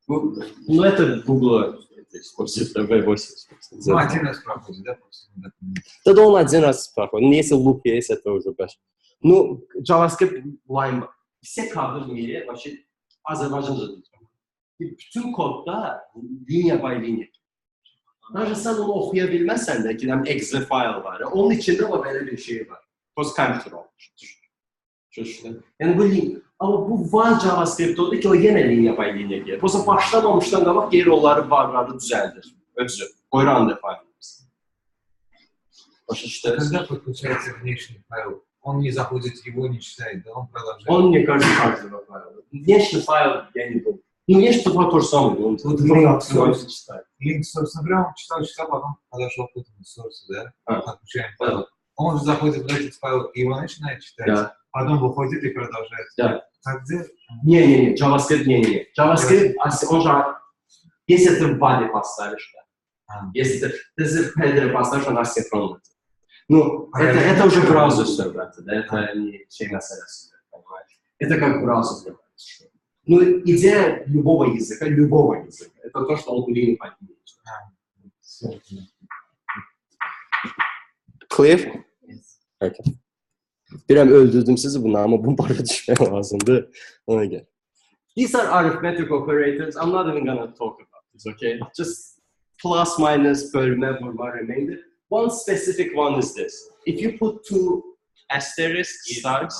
S1: Ну, это Google.
S3: Ну, один раз проходит, да?
S1: Да, он один раз проходит. Если loop есть, это уже больше. Ну, JavaScript line. Все коды в мире вообще Azerbaycan'da. Bütün kodda linya by linya. Даже sen onu okuyabilmezsen de ki exe file var. Onun içinde ama böyle bir şey var. Post computer olmuş. Yani bu link. Ama bu var JavaScript oldu ki o yine linya by linya diye. O zaman başlamamıştan qabaq geri onları varları düzeldir. Özü. Qoyur undefined. Başa işte.
S3: Когда подключается внешний файл, он не заходит, его не читает, да, он продолжает.
S1: Он не каждого файла. Внешний файл я не помню. Ну, внешний файл тоже самое. Он открывается, читает.
S3: Линк, собственно говоря, он читал, потом подошел к этому source, да? Подключаем файл. Он же заходит в этот файл, и его начинает читать.
S1: Да.
S3: Потом выходит и продолжает.
S1: Да.
S3: Так делать?
S1: Не, JavaScript не. JavaScript, он же, если ты в body поставишь, да. Если ты header поставишь, он асинхронно. Ну, это уже браузер все, брат, да, это не чей месседж, понимаешь? Это как браузер. Ну, идея любого языка, это то, что он не понимает. Clear? Okay. Bilirəm öldürdüm sizi buna, amma bu başa düşmək lazımdır. Ona gəl. These are arithmetic operators. I'm not even gonna talk about this, okay? Just plus, minus, bölme, vurma, remainder. One specific one is this. If you put two asterisk stars,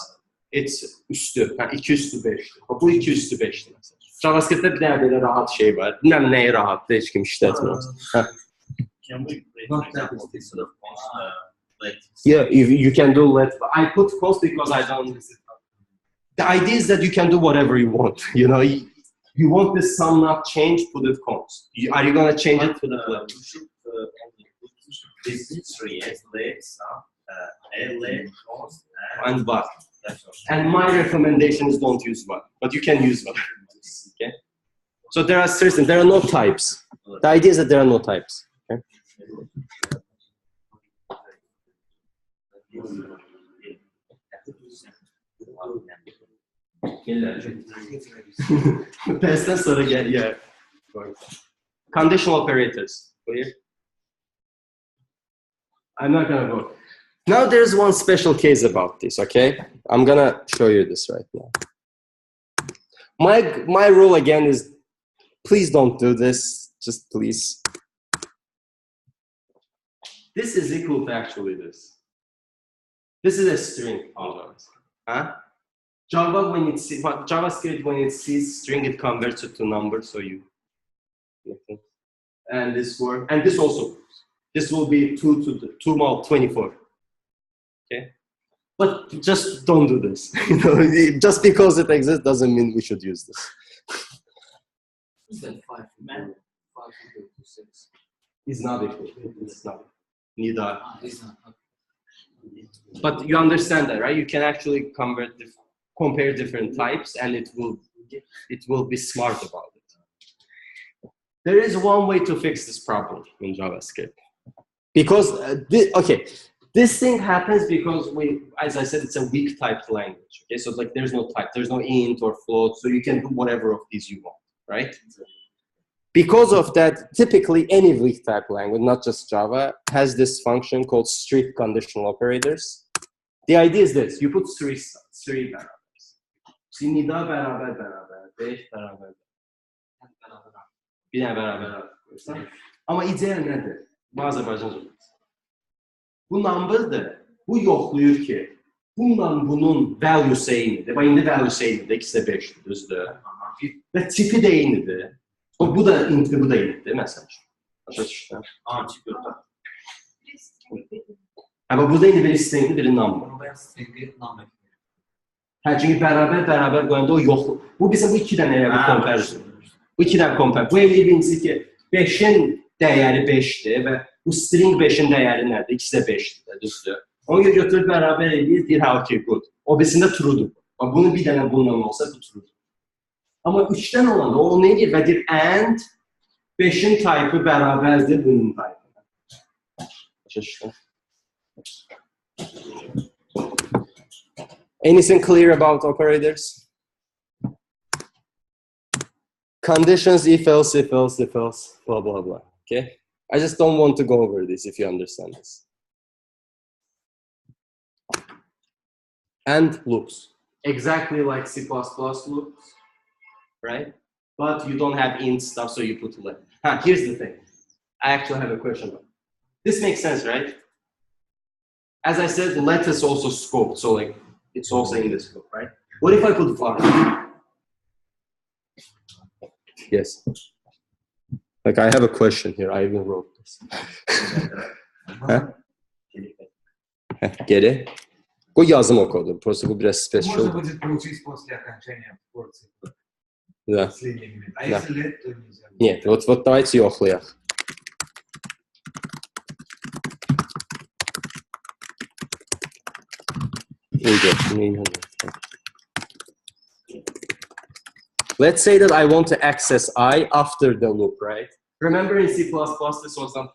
S1: it's üstü. Yani 2 üstü 5. Bu 2 üstü 5'ti mesela. JavaScript'te bir tane böyle rahat şey var. Bilmem neye rahat da hiç kim işletmez.
S2: Can we break example instead of let?
S1: Yeah, you can do let. I put const because I don't. The idea is that you can do whatever you want. You know, you want this sum not change, put it const. Are you gonna change it to the let?
S2: You should only put these three as let, let, const,
S1: And what?
S2: that's all.
S1: And my recommendation is don't use what, but you can use what. Okay. So there are no types. The idea is that there are no types. Okay. Pass'ten sonra gel, yeah. Conditional operators. Clear? I'm not gonna go. Now there's one special case about this, okay? I'm gonna show you this right now. My rule again is, please don't do this, just please. This is equal to actually this. This is a string on JavaScript. Huh? JavaScript, when it sees string, it converts it to number, so you. And this works, and this also works. This will be 2 to the 2 more 24. Okay? But just don't do this. You know, just because it exists doesn't mean we should use this.
S5: Is that 5 equal to 6?
S1: It's not equal. It's not. Neither.
S5: It's not.
S1: But you understand that, right? You can actually compare different types, and it will be smart about it. There is one way to fix this problem in JavaScript, because this thing happens because as I said, it's a weak typed language. Okay, so like there's no type, there's no int or float, so you can do whatever of these you want, right? Because of that, typically any weak type language, not just Java, has this function called strict conditional operators. The idea is this: you put three variables. So nida beraber, beş beraber, bir beraber. Ama ideya nedir? Bu Azərbaycanca. Bu number'dır. Bu yoxlayır ki, bunun value'su eynidir. Bax, indi value'su eynidir. İkisi də 5'dir, düzdür. Və tipi də eynidir. Bu da intli, bu da intli, məsəl üçün. Başa düşdün?
S2: Tipi yok.
S1: Ama burada indi biri stringli, biri number.
S5: Ben string'i number.
S1: Çünki beraber qoyanda o yoxlu. Bu bizim bu iki dənəyə bir comparison. Bu iki dənə comparison. Bu eləyir birincisi ki, 5'in dəyəri 5'dir və bu string 5'in dəyəri nədir? İkisi də 5'dir, düzdür. Onu götürüb bərabər eləyir, deyir, ha, okay, good. O birisində true'dur. Bunu bir dənə bununla olsa, bu true'dur. Amma 3'dən olanda o nə edir və deyir, and 5'in type'ı bərabərdir bunun type'ı. Başa düşdün? Anything clear about operators? Conditions, if else, blah, blah, blah. Okay? I just don't want to go over this if you understand this. And loops. Exactly like C++ loops, right? But you don't have int stuff, so you put let. Here's the thing. I actually have a question. This makes sense, right? As I said, let is also scoped, so like it's also in the scope, right? What if I put var? Yes. Like I have a question here. I even wrote this. Get it? Bu yazım okodu. Просто bu biraz special.
S3: Можно будет получить после окончания порции.
S1: Да.
S3: Последний элемент. А
S1: Да.
S3: если let, то нельзя.
S1: Нет, вот давайте yoxlayaq. İyi. Let's say that I want to access I after the loop, right? Remember in C++ this was not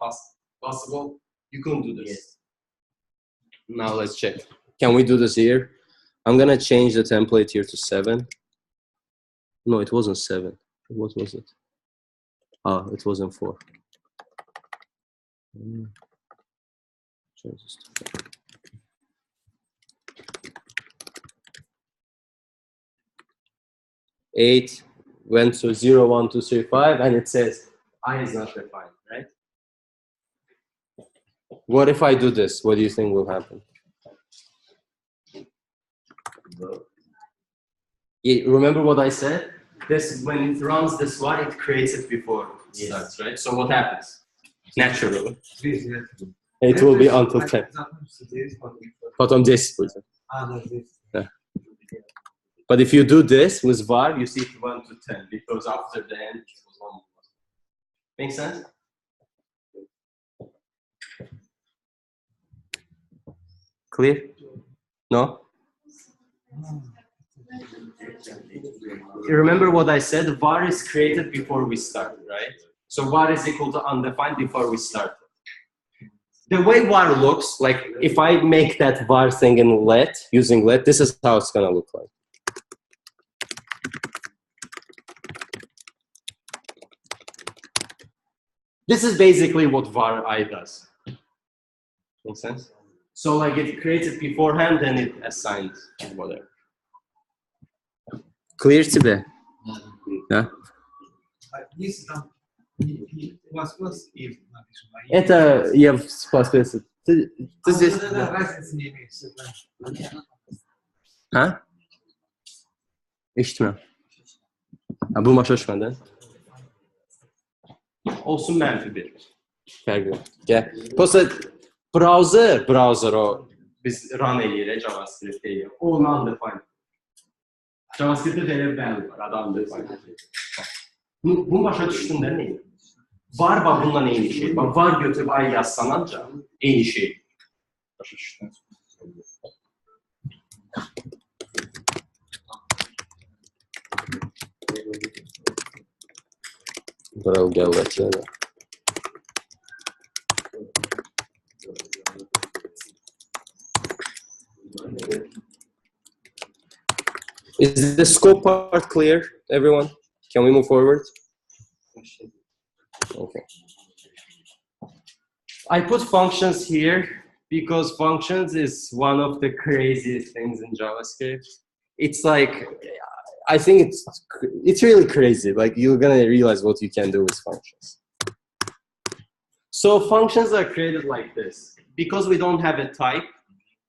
S1: possible. You couldn't do this.
S2: Yes.
S1: Now let's check. Can we do this here? I'm gonna change the template here to 7. No, it wasn't 7. What was it? Ah, it wasn't 4. Change this to 4. Eight went to 0, 1, 2, 3, 5, and it says I is not defined, right? What if I do this? What do you think will happen? Yeah, remember what I said? This, when it runs this one, it creates it before it starts, right? So what happens? Naturally, it will be until 10. Потом 10 будет. Yeah. But if you do this with var, you see it 1 to 10 because after the end it was 1. Make sense? Clear? No? You remember what I said? Var is created before we start, right? So var is equal to undefined before we start. The way var looks, like if I make that var thing in let, using let, this is how it's gonna look like. This is basically what var I does. Make sense? So like it creates it beforehand, then it assigns whatever. Clear тебе? Да? Это я в C++. Ты здесь... Ha? İşitmiyorum. Ha, bu maça düşmedi. Olsun mənfi 1. Fərqi yox. Gəl. Prosta browser o biz run eləyirik JavaScript deyə. O undefined. JavaScript'te belə bir value var, adı undefined. Bu başa düşdün də nə? Var bununla eyni şey. Var götürüb ay yazsan ancaq eyni şey. Başa düşdün. Bravo, gəl. Is the scope part clear, everyone? Can we move forward? Okay. I put functions here because functions is one of the craziest things in JavaScript. It's like, I think it's really crazy. Like you're gonna realize what you can do with functions. So functions are created like this. Because we don't have a type,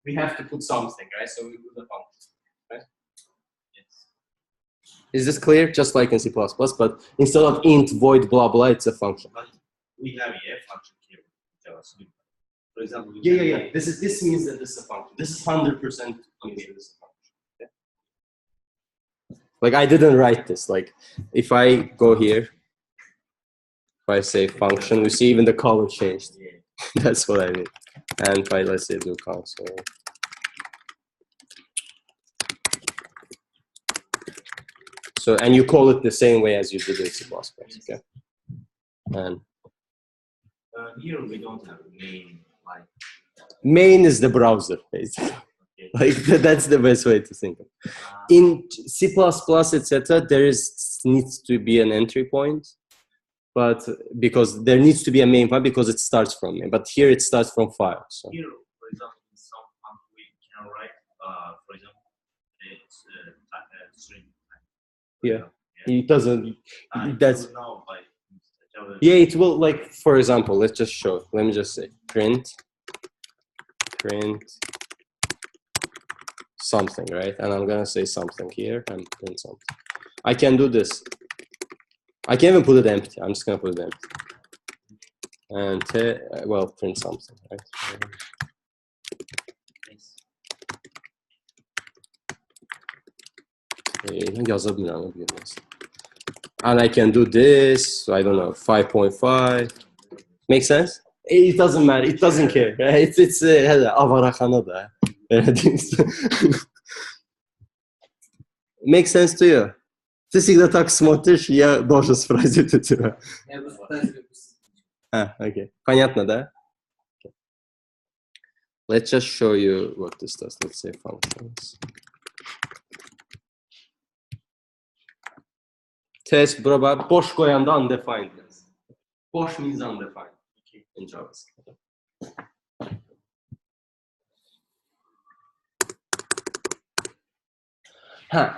S1: we have to put something, right? So we put a function, right? Yes. Is this clear? Just like in C++, but instead of int, void, blah, blah, it's a function.
S2: But we have a function here in JavaScript. For example,
S1: yeah. This means that this is a function. This is 100% this is a function. Okay? Like I didn't write this. Like if I go here, if I say function, we see even the color changed.
S2: Yeah.
S1: That's what I mean. And if I, let's say, do console. So, and you call it the same way as you did in C++, okay? And
S2: here we don't have main, like.
S1: Main is the browser, basically. Okay. Like that's the best way to think of it. In C++, etc., needs to be an entry point. But because there needs to be a main file because it starts from main. But here it starts from file. So.
S2: Here, for example, in some function we can write, for example, it's string.
S1: Yeah, it doesn't. That's.
S2: Now, like,
S1: yeah, it will. Like, for example, let's just show it. Let me just say print something, right? And I'm gonna say something here and print something. I can do this. I can't even put it empty. I'm just gonna put it empty. And well, print something, right? And I can do this. I don't know, 5.5. Make sense? It doesn't matter. It doesn't care. Right? It's avarakhana da. Make sense to you? Ты всегда так смотришь, я должен спросить у тебя.
S5: Я просто пытаюсь
S1: Окей. Понятно, да? Okay. Let's just show you what this does. Let's say functions. Test burada boş koyan da undefined. Boş means undefined in JavaScript.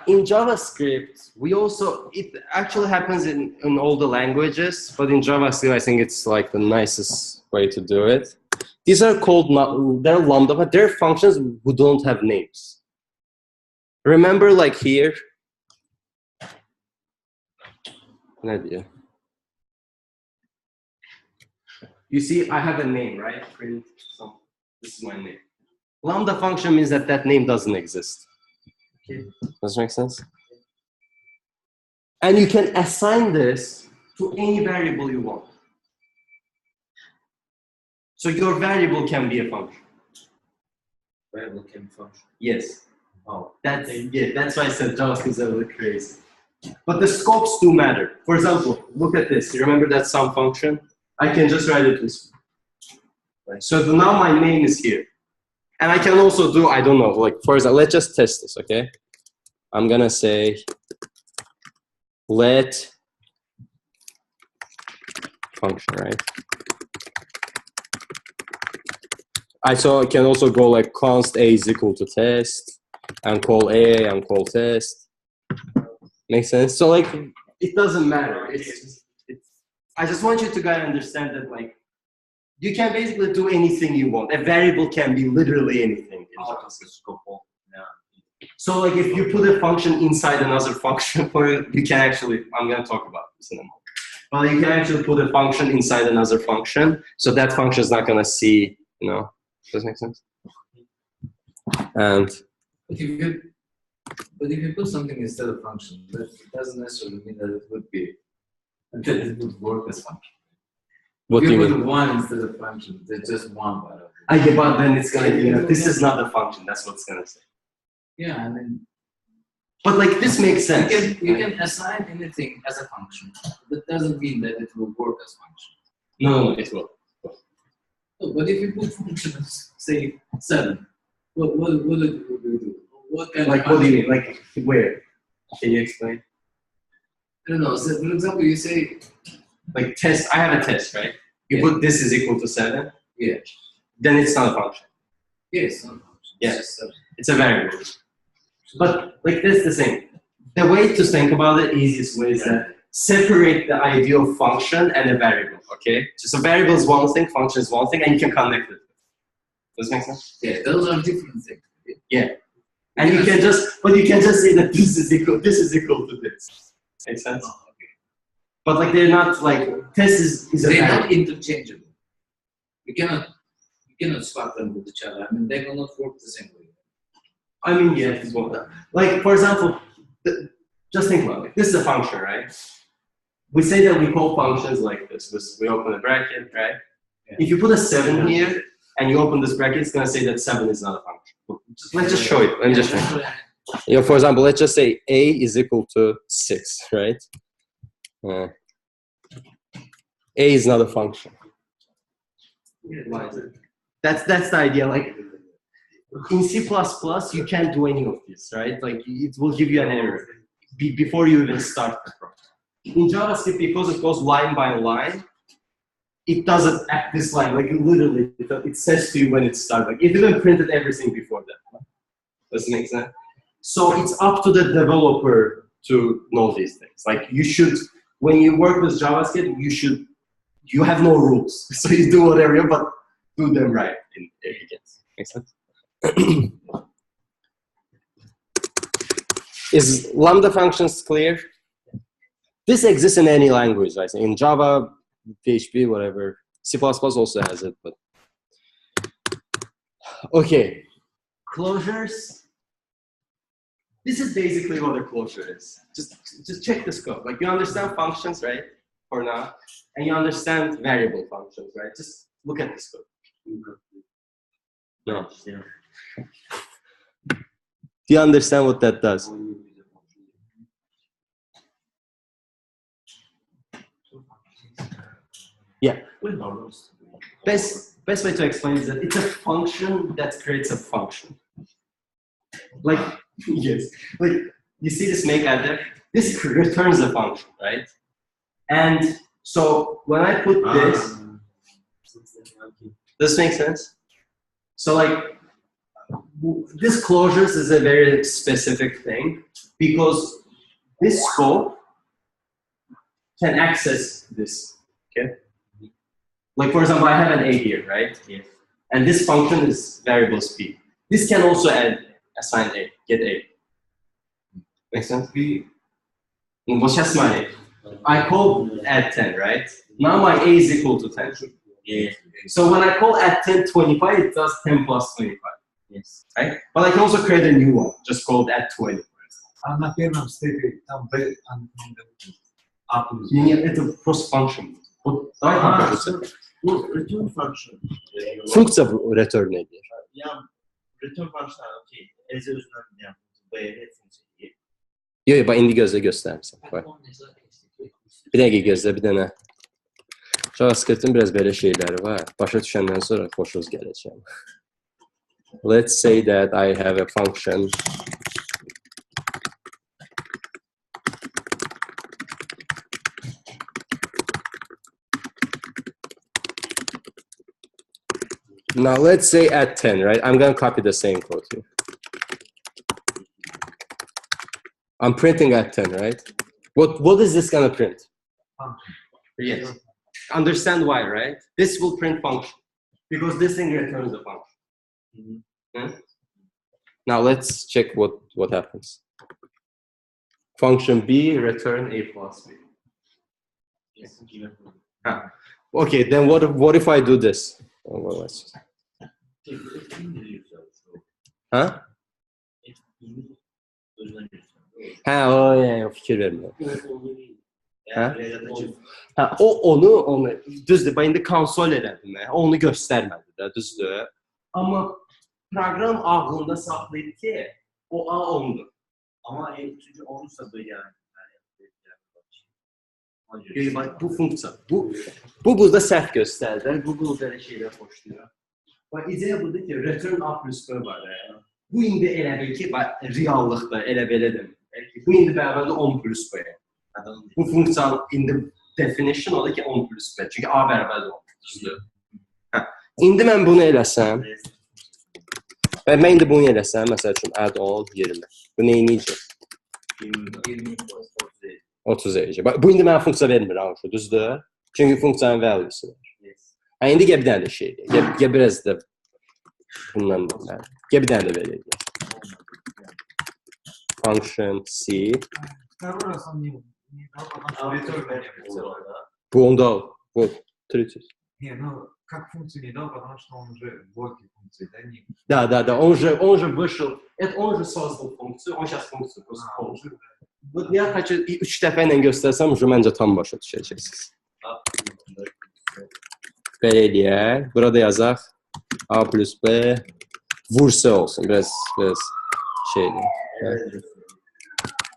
S1: In JavaScript, we also, it actually happens in all the languages, but in JavaScript, I think it's like the nicest way to do it. These are called, they're lambda, but they're functions who don't have names. Remember like here? You see, I have a name, right? Print some, this is my name. Lambda function means that that name doesn't exist. Okay. Does that make sense? And you can assign this to any variable you want. So your variable can be a function.
S2: Variable can be function.
S1: Yes.
S2: Oh,
S1: That's why I said JavaScript is a little crazy. But the scopes do matter. For example, look at this. You remember that sum function? I can just write it this way. So now my name is here. And I can also do, I don't know, like for example, let's just test this, okay? I'm gonna say let function, right? I can also go like const a is equal to test and call a and call test. Makes sense? So like it doesn't matter. I just want you to guys understand that like you can basically do anything you want. A variable can be literally anything. So like if you put a function inside another function, you can actually, I'm going to talk about this in a moment. But you can actually put a function inside another function, so that function is not going to see, you know, does that make sense? And
S5: but if you put something instead of function, that doesn't necessarily mean that it would be, that it would work as function.
S1: What
S5: if
S1: do you
S5: put
S1: mean?
S5: One instead of function, there's just one by the way.
S1: Yeah, but then it's going to be, this is not a function, that's what it's going to say.
S5: Yeah, I mean,
S1: but like this makes sense.
S5: You can assign anything as a function. That doesn't mean that it will work as function.
S1: No, it will.
S5: No, but if you put functions, say 7, what do you do? What kind
S1: like
S5: of
S1: what do you mean? Like where? Can you explain?
S5: I don't know. So for example, you say
S1: like test. I have a test, right? You put this is equal to 7.
S5: Yeah.
S1: Then it's not a function.
S5: Yes, not a function.
S1: Yes, it's a variable. But like that's the same. The way to think about it, easiest way is that separate the idea of function and a variable. Okay, so variable is one thing, function is one thing, and you can connect it. Does that make sense?
S5: Yeah, those are different things.
S1: Yeah, and you can just, but you can just say that this is equal to this. Makes sense?
S5: Oh, okay.
S1: But like they're not like test is a
S5: they're
S1: variable.
S5: not interchangeable. You cannot swap them with each other. I mean, they will not work the same way.
S1: I mean, yeah, it's one. Like for example, just think about it. This is a function, right? We say that we call functions like this. We open a bracket, right? Yeah. If you put a 7 here and you open this bracket, it's going to say that 7 is not a function. Let's just show you. Let me just show you. For example, let's just say a is equal to 6, right? A is not a function. That's the idea. Like in C++, you can't do any of this, right? Like it will give you an error before you even start the program. In JavaScript, because it goes line by line, it doesn't at this line. Like literally, it says to you when it starts. Like it didn't printed everything before that. Does it make sense? So it's up to the developer to know these things. Like you should, when you work with JavaScript, you have no rules. So you do whatever, but do them right in every case. Make sense? Is lambda functions clear? This exists in any language, I think. In Java, PHP, whatever. C++ also has it, but okay. Closures. This is basically what a closure is. Just check this code. Like you understand functions, right? For now, and you understand variable functions, right? Just look at this code. No. Yeah. Do you understand what that does? Yeah.
S2: Well, no.
S1: Best way to explain is that it's a function that creates a function. Like, yes, like you see this make adder, this returns a function, right? And so when I put this, does this make sense? So like, this closures is a very specific thing because this scope can access this, okay? Like for example, I have an A here, right?
S2: Yes.
S1: And this function is variable speed. This can also assign A, get A. Make sense? What's just my I call add 10, right? Now my A is equal to 10.
S2: Yes.
S1: So when I call add 10, 25, it does 10 plus 25.
S2: Yes.
S1: Right? But I can also create a new one, just called add 20.
S3: А на первом степе там B A плюс.
S1: Нет, это просто function. Вот, давай покажу.
S2: Ну, return function.
S1: Функция return ediyor.
S2: Ya return function okey. Eze özündən yəni B funksiya.
S1: Yok, bak indi gözle göstermişsin. Bak. Bir dakika gözle, bir tane. JavaScript'in biraz böyle şeyleri var. Başa düşəndən sonra xoşunuz gələcək. Let's say that I have a function. Now let's say at 10, right? I'm going to copy the same code here. I'm printing at 10, right? What is this going to print?
S3: Function.
S1: Yes. Understand why, right? This will print function because this thing returns a function. Yeah? Now let's check what happens. Function B return A plus B.
S2: Yes.
S1: Okay, then what if I do this? Oh, well, let's just... Huh? Ha, o yani fikir vermiyor. Ha, onu düzdür. Ben indi konsol elədim. Onu göstərmədi də, düzdür. Amma proqram ağlında saxlayıb ki, o A ondur.
S2: Ama çünkü olursa da yani.
S1: Bak bu funksiya. Bu burada səhv göstərdi. Google belə şeylər xoşlayır. Bak ideya budur ki, return A plus B var. Bu indi elə bil ki, reallıqda elə belə demək. Bu indi bərabərdir 10 plus B. Bu funksiyanın indi definition odur ki 10 plus B. Çünki A bərabərdir 10. İndi mən bunu eləsəm, və mən indi bunu eləsəm, məsəl üçün add on 20. Bu neyi necək? 30 edəcək. Bu indi mənə funksiya vermir, düzdür? Çünki funksiyanın value'su var. İndi gəl bir dənə də şey deyək. Gəl biraz da bundan da. Gəl bir dənə də verək. Function C.
S3: Второй раз он не дал, потому что return не был.
S1: Bu onda вот 30.
S3: Не, ну как функцию не дал, потому что он уже в блоке функции, да? Не...
S1: Да, он же вышел. Это он же создал функцию, он сейчас функцию просто получил. Вот я хочу 3 dəfə ilə göstərsəm, məncə tam başa düşəcəksiniz. Belə eləyək. Burada yazaq A plus B vursa olsun. Biraz şeydir.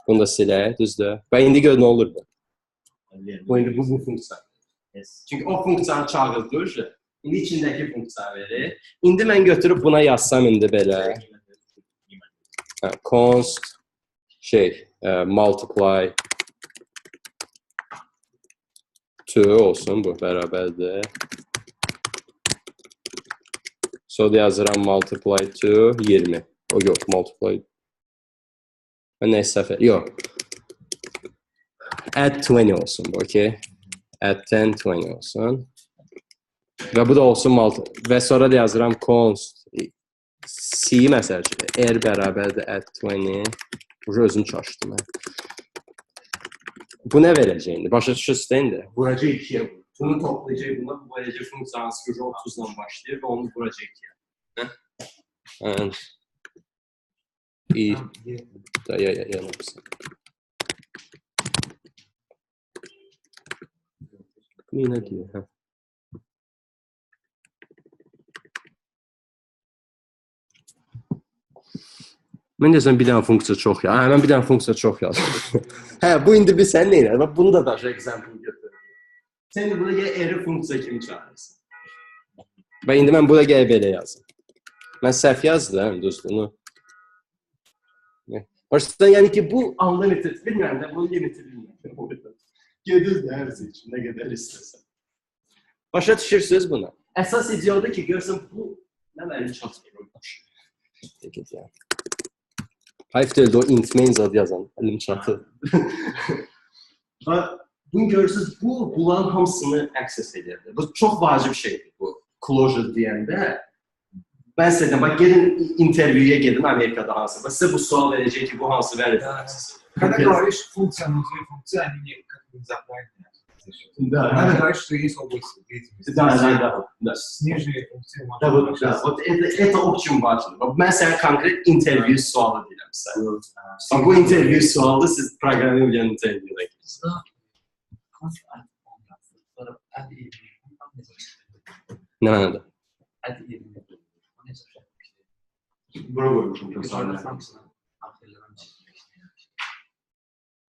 S1: Bunu da silək, düzdür. Və indi gör nə olur bu. Bu indi bu funksiya. Çünki o funksiyanı çağırdır. İndi içindəki funksiya verir. İndi mən götürüb buna yazsam indi belə. Const multiply 2 olsun, bu bərabərdir. So da yazıram multiply 2 20. O yox, multiply. Mən nə səfər? Yox. Add 20 olsun bu, okay? Add 10, 20 olsun. Və bu da olsun və sonra da yazıram const C məsəl üçün. R bərabərdir add 20. Burada özüm çaşdım. Bu nə verəcək indi? Başa düşürsün indi. Vuracaq 2-yə bu. Bunu toplayacaq buna. Bu verəcək funksiyanın sıkıcı 30-dan başlayır və onu vuracaq 2-yə. İyi. Yanılmışsın. Bu nə deyir? Mən deyəsən bir dənə funksiya çox ya. Mən bir dənə funksiya çox yazdım. Bu indi bir sən neylə? Bunu da daşı example götür. Sən də burada R funksiya kimi çağırırsan. Və indi mən burada gəlib belə yazım. Mən səhv yazdım, dostum. Başdan yəni ki, bu unlimited, bilmirəm də, bu limiti bilmirəm. Gedir də hər şey üçün, nə qədər istəsən. Başa düşürsünüz buna? Əsas ideya odur ki, görsən bu, nə mənim çatmırmış. Hayf deyildi, o int main zad yazan, əlim çatı. Bunu görürsünüz, bunların hamısını access edir. Bu çox vacib şeydir, bu closure deyəndə. Ben size dedim, bak gelin interview'ye gelin Amerika'da hansı. Ben size bu sual vereceğim ki bu hansı verirsiniz.
S3: Когда говоришь функция внутри функции, они не как бы заполняют.
S1: Да.
S3: Надо говорить, что есть область деятельности.
S1: Да.
S3: С нижней функцией можно
S1: Да, вот это очень важно. Ben sana konkret interview sualı diyorum size. Bak bu interview sualı siz programlayan interview'da girsiniz. Ne anladı? Bura qoymuşum ki,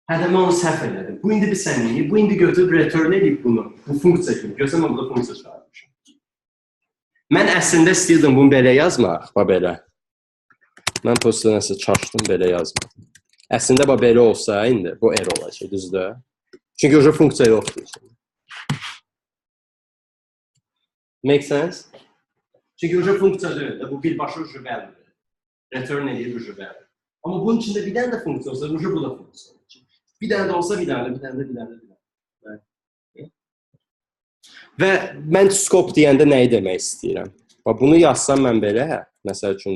S1: Hə də mən onu səhv elədim. Bu indi bir sənliyi, bu indi götürüb return edib bunu. Bu funksiya kimi. Görsən mən burada funksiya çıxarmışam. Mən əslində istəyirdim bunu belə yazmaq. Belə. Mən posta nəsə çaşdım belə yazmaq. Əslində belə olsa indi bu R olacaq, düzdür? Çünki o funksiya yoxdur. Make sense? Çünki o funksiya deyil. Bu birbaşa value. Return edir bu value. Amma bunun içində bir dənə də funksiya olsa, bu da funksiya olacaq. Bir dənə də olsa, bir dənə də. Və mən scope deyəndə nəyi demək istəyirəm? Bunu yazsam mən belə, məsəl üçün,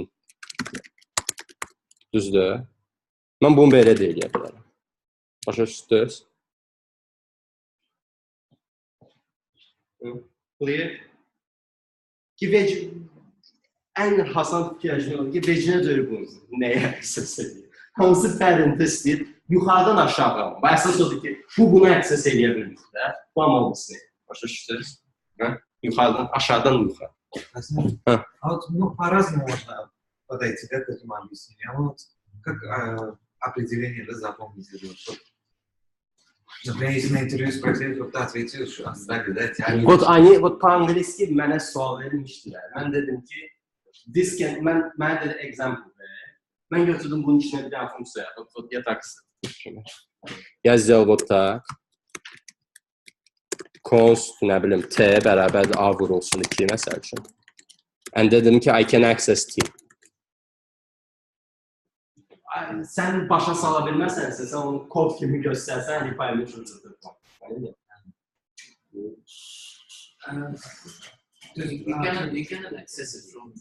S1: düzdür? Mən bunu belə də eləyə bilərəm. Başa düşdünüz? Clear? Ki ən hasan fikirləşmək olur ki, vecinə döyür bunu. Nəyə əsas edir? Hansı parentez deyir? Yuxarıdan aşağı. Bu əsas odur ki, bu bunu access eləyə bilir. Bu amalısını. Başa düşdünüz? Yuxarıdan, aşağıdan yuxarı.
S3: А вот по-разному можно подойти к этому объяснению. Вот как определение запомнить это? Например, если на интервью спросили, вот ты ответил, что отстали, да, тягиваешь.
S1: Вот по-английски mənə sual vermişdilər. Mən dedim ki, mən dedim example verir. Mən götürdüm bunun içine bir tane funksiya yapıp, yatak yazılı botta const, nə bilim, t bərabər a vurulsun 2 məsəl üçün. And dedim ki, I can access t. Sən başa sala bilməsənsə, sən onu kod kimi göstərsən, repayını çözülür.
S5: You cannot access it from the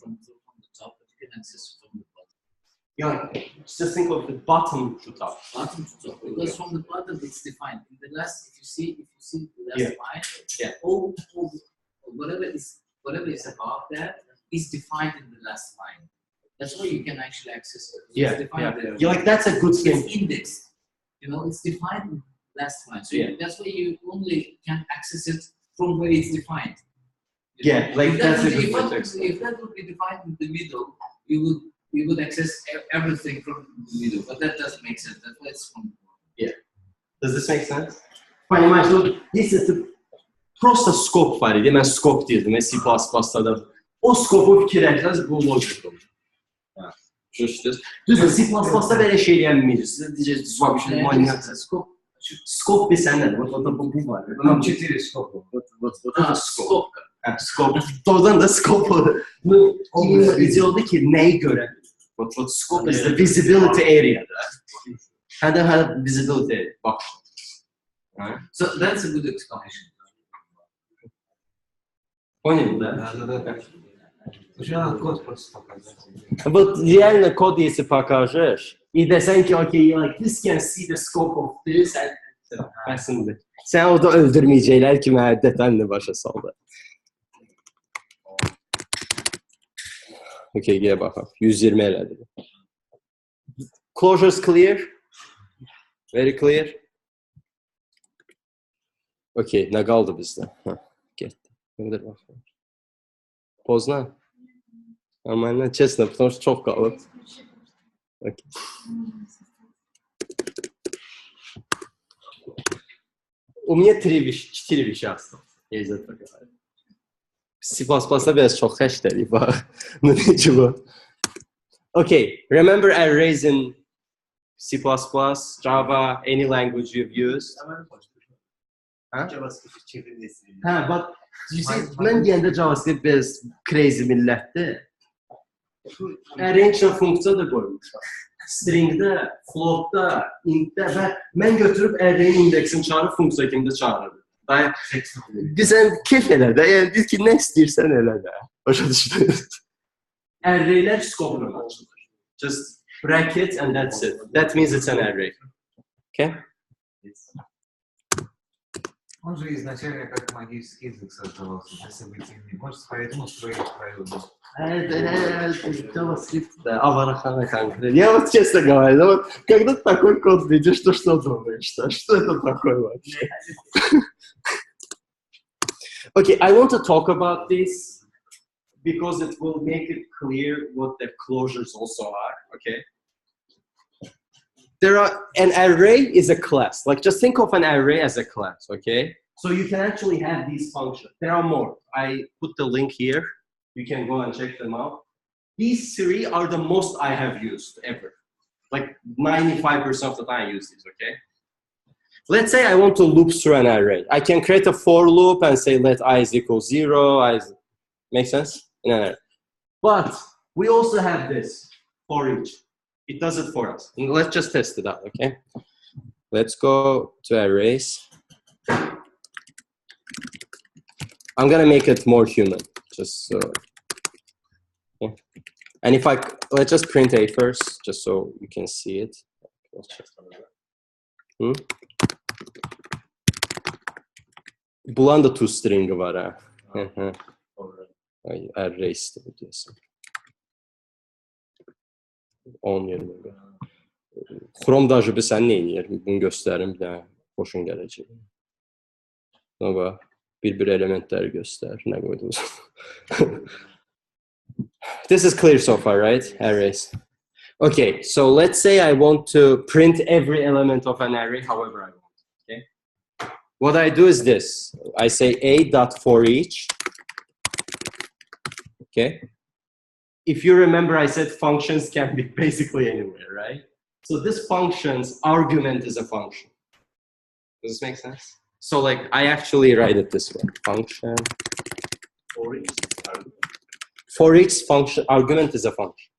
S5: top, but you can access it from the bottom.
S1: Yeah, just think of the bottom to top.
S5: Bottom to top, because from the bottom it's defined. In the last, if you see the last line, all whatever is above that is defined in the last line. That's why you can actually access it.
S1: Yeah, like that's a good thing.
S5: It's indexed. It's defined in the last line. So that's why you only can access it from where it's defined.
S1: Like that's a good context.
S5: If that would be defined in the middle, you would access everything from the middle. But that doesn't make sense. That's why it's from.
S1: Yeah. Does this make sense? Понимаешь, ну если просто scope var idi, mən scope deyirdim, C++'da da. O scope-u fikirləşsəniz, bu logik olur. Düzdür, C++'da belə şey eləyənməyir. Sizə deyəcəksiniz, scope bir sən nədir? Bu var.
S3: Там 4 скопа.
S1: Вот это scope. Scope. Doğrudan da scope olur. Bu ideyadır ki, nəyi görə? What scope is the visibility area. And then have visibility box.
S5: So that's a good explanation.
S1: Понял, да?
S3: Сначала код просто показать.
S1: Вот реально код, если покажешь, и дesen ki, okay, like this can see the scope of this, aslında. Sen orada öldürmeyecekler ki, məəddətən başa saldı. Okay, gələ baxaq. 120 elədi. Closures clear? Very clear? Okay, nə qaldı bizdə? Getdi. Nədir baxaq. Поздно? Нормально, честно, потому что çok qalıb. Okay. У меня 4 вещи осталось. Я из-за этого говорю. C++'da biraz çok xəstəlik var. Nəcəbə. Okay, remember arrays in C++, Java, any language you've used? Huh?
S3: JavaScript çevirmesi.
S1: But you see, mən deyəndə JavaScript biraz crazy millətdir. Arrange funksiya da qoymuşlar. Stringdə, floatda, intdə və mən götürüb array'in indeksini çağırıb funksiya kimi də çağırırım. Bizən keyf elə də, yəni biz ki, nə istəyirsən elə də. Başa düşdünüz? Array'lər skopla açılır. Just bracket and that's it. That means it's an array. Okay?
S3: Он же изначально как магический язык создавался для событийный. Может, поэтому строить правила.
S1: JavaScript, да, аварахана конкретно. Я вот честно говоря, вот когда ты такой код видишь, то что думаешь? Что это такое вообще? Okay, I want to talk about this because it will make it clear what the closures also are, okay? An array is a class. Like, just think of an array as a class, okay? So you can actually have these functions. There are more. I put the link here. You can go and check them out. These 3 are the most I have used ever. Like 95% of the time I use these, okay? Let's say I want to loop through an array. I can create a for loop and say let I is equal 0, I is... Make sense? In an array. But we also have this, for each. It does it for us. And let's just test it out, okay? Let's go to arrays. I'm gonna make it more human, just so. Yeah. And if let's just print A first, just so you can see it. Bulan da toString var ha. Arrays de diyorsun. 10-20. Chrome'da acaba sən nə edir? Bunu göstərim, bir dənə xoşun gələcək. Buna bir elementləri göstər, nə qoydunuz? This is clear so far, right? Arrays. Okay, so let's say I want to print every element of an array however I want, okay? What I do is this. I say a.forEach, okay? If you remember, I said functions can be basically anywhere, right? So this function's argument is a function. Does this make sense? So like, I actually write it this way. Function. For each function, argument is a function.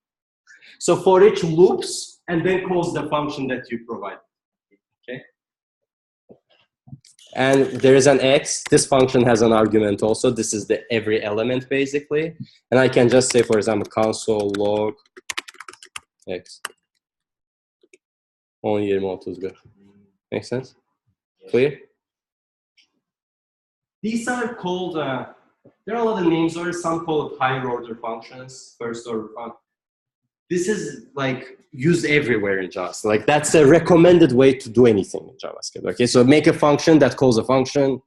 S1: So for each loops and then calls the function that you provide. Okay? And there is an x. This function has an argument also. This is the every element basically. And I can just say, for example, console log x. 10, 20, 31. Make sense? Clear? These are called, there are a lot of names, or some call it higher order functions, first order function. This is like used everywhere in JavaScript. Like that's a recommended way to do anything in JavaScript. Okay, so make a function that calls a function.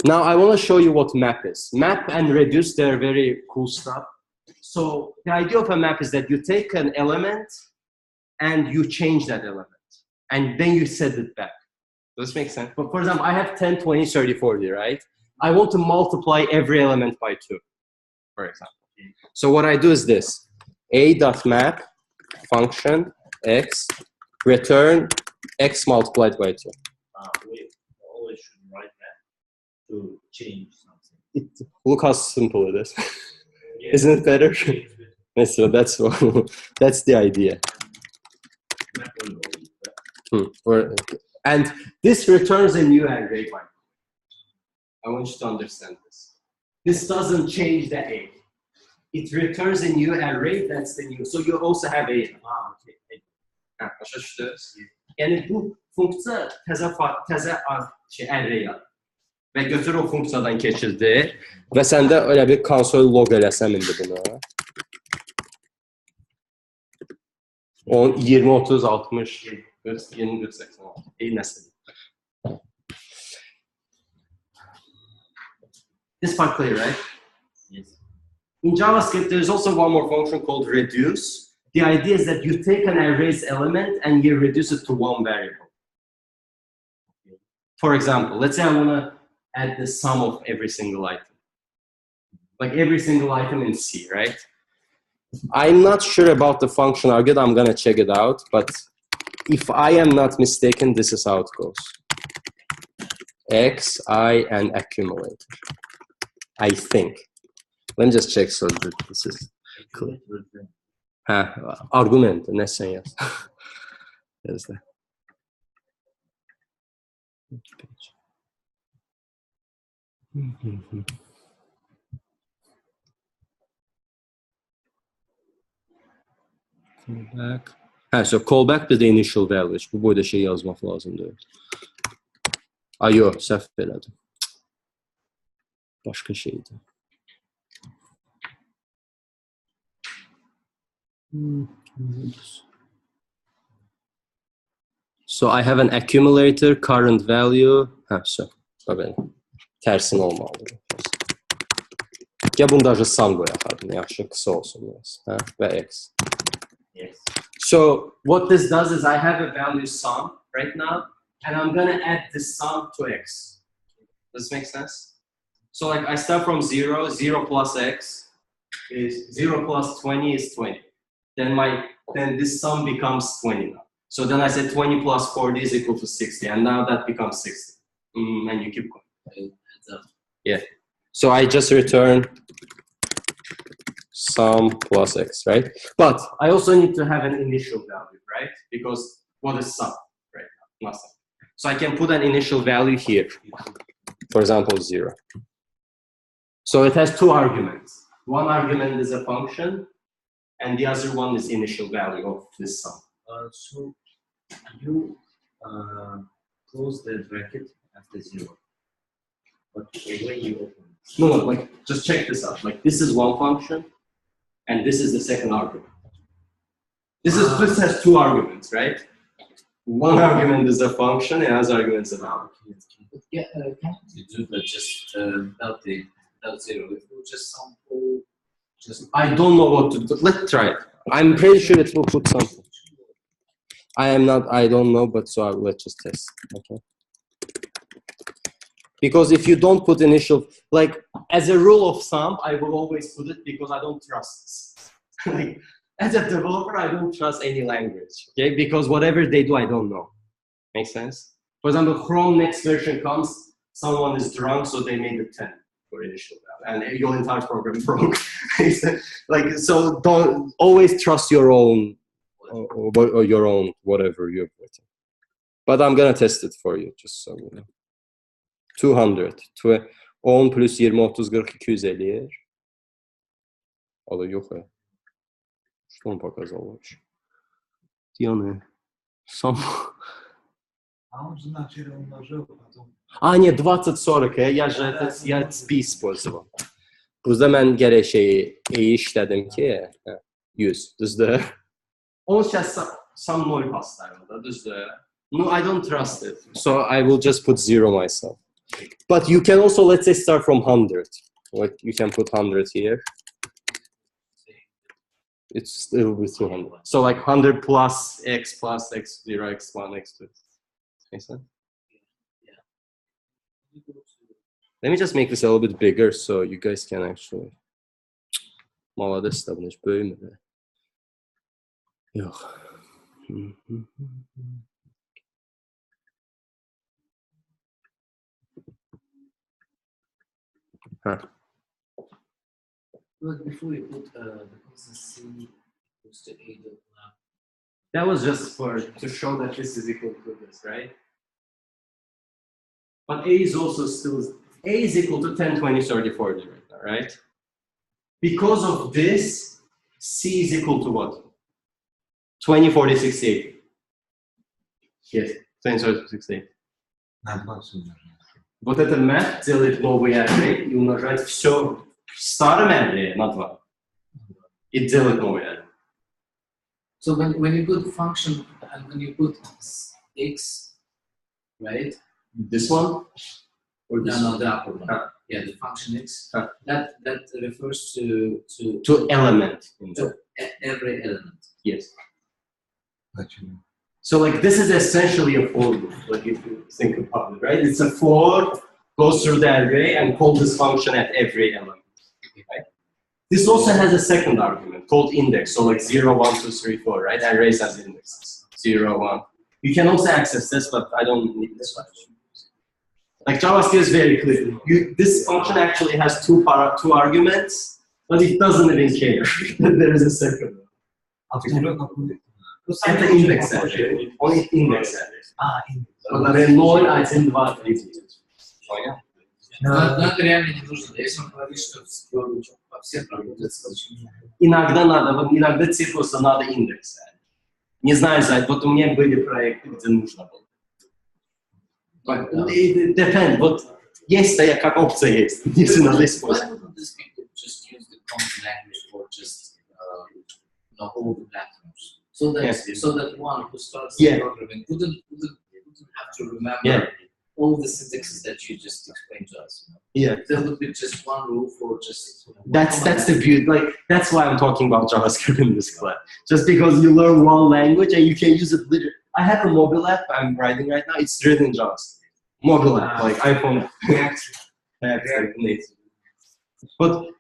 S1: Now I want to show you what map is. Map and reduce, they're very cool stuff. So the idea of a map is that you take an element and you change that element. And then you set it back. Does this make sense? But for example, I have 10, 20, 30, 40, right? I want to multiply every element by 2, for example. So what I do is this. A.map function x return x multiplied by 2.
S2: We always should write that to change something.
S1: Look how simple it is.
S2: Yeah.
S1: Isn't it better? So that's the idea. And this returns a new array by the way. I want you to understand this. This doesn't change the A. It returns a new array, that's the new. So you also have A. Başa düşdünüz? Yəni bu funksiya təzə array alır. Və götür o funksiyadan keçirdi və səndə öyle bir konsol log eləsəm indi bunu. 10, 20, 30, 60, 40, 20, 86. Nəsə. This part clear, right?
S2: Yes.
S1: In JavaScript, there's also one more function called reduce. The idea is that you take an array's element and you reduce it to one variable. For example, let's say I want to add the sum of every single item. Like every single item in C, right? I'm not sure about the function argued. I'm going to check it out. But if I am not mistaken, this is how it goes. X, I, and accumulator. I think. Let me just check so that this is clear. Argument. Ne sen yaz. There's that. Callback. So callback bir de initial value. Bu boyda şey yazmaq lazımdır. Yox, səhv elədim. Başqa şeydi. So I have an accumulator, current value. So. Tərsin olmalıdır. Ya bunu da sum qoyaq. Yaxşı, qısa olsun biraz. Və x.
S2: Yes.
S1: So what this does is I have a value sum right now, and I'm gonna add this sum to x. Does this make sense? So like I start from 0, 0 plus x is 0 plus 20 is 20. Then this sum becomes 20 now. So then I said 20 plus 40 is equal to 60, and now that becomes 60. And you keep going. Yeah. So I just return sum plus x, right? But I also need to have an initial value, right? Because what is sum right now? Nothing. So I can put an initial value here. For example, 0. So it has two arguments. One argument is a function, and the other one is initial value of this sum.
S2: So you close the bracket after 0. But when you open it.
S1: No, like just check this out. Like this is one function, and this is the second argument. This has two arguments, right? One argument is a function, and another argument is a value.
S5: Yeah, can't you do that just without 0? It will just sample.
S1: I don't know what to do. Let's try it. I'm pretty sure it will put something. I don't know, but so let's just test. Okay. Because if you don't put initial, like as a rule of thumb, I will always put it because I don't trust this. Like, as a developer, I don't trust any language, okay? Because whatever they do, I don't know. Make sense? For example, Chrome next version comes, someone is drunk, so they made it 10 for initial value, and your entire program broke. Like, so don't always trust your own, or your own, whatever you've written. But I'm gonna test it for you, just so you know. 200. 10 plus 20, 30, 40, 250. Ale yok ya. Что он показал вообще? Дианы. Сам.
S3: А он же вначале умножил, потом...
S1: Нет, 20-40. Я spis использовал. Burada mən gərək şeyi işlədim ki, 100, düzdür? Onun some 0 pastayında, düzdür? No, I don't trust it. So I will just put 0 myself. But you can also, let's say, start from 100. Like you can put 100 here. It's still with 200. So like 100 plus x, 0, x1, x2. Makes sense? Yeah. Let me just make this a little bit bigger so you guys can actually. Молодец, ставнешь бöğümü. Yok.
S5: But before you put the constant C equals to A dot lab.
S1: That was just to show that this is equal to this, right? But A is also still, A is equal to 10, 20, 30, 40 right now, right? Because of this, C is equal to what? 20, 40, 60. Yes, 20, 30, 60.
S3: На 20 умножаем.
S1: Вот это math делает новый array и умножает все в старом array на 2. И делает новый array.
S5: So when you put function and when you put x, right?
S1: This one? Or this
S5: No,
S1: one?
S5: the upper one. Yeah, the function x. That refers to
S1: element.
S5: to every element.
S1: Yes.
S3: Почему?
S1: So like this is essentially a for loop, like if you think about it, right? It's a for, goes through the array and call this function at every element, right? This also has a second argument called index, so like 0, 1, 2, 3, 4, right? Arrays has indexes, 0, 1. You can also access this, but I don't need this one. Like JavaScript is very clear. This function actually has two arguments, but it doesn't even care that there is a second one. At the index array, only index array. But ноль, 1, 2, 3. Понял?
S5: Но это реально не нужно. Если он говорит, что по всем работает очень.
S1: Иногда надо, вот иногда циклуса надо индекс. Не знаю, Зайд, вот у меня были проекты, где нужно было. Depend, вот есть такая как опция есть, если надо использовать.
S5: Why wouldn't these people just use the common language for just all the platforms? So that one who starts programming wouldn't have to remember all the syntaxes that you just explained to us.
S1: Yeah,
S5: there would be just one rule for just.
S1: That's the beauty. Like that's why I'm talking about JavaScript in this class. Just because you learn one language and you can use it literally. I have a mobile app I'm writing right now. It's written in JavaScript. Mobile app, like iPhone. Вот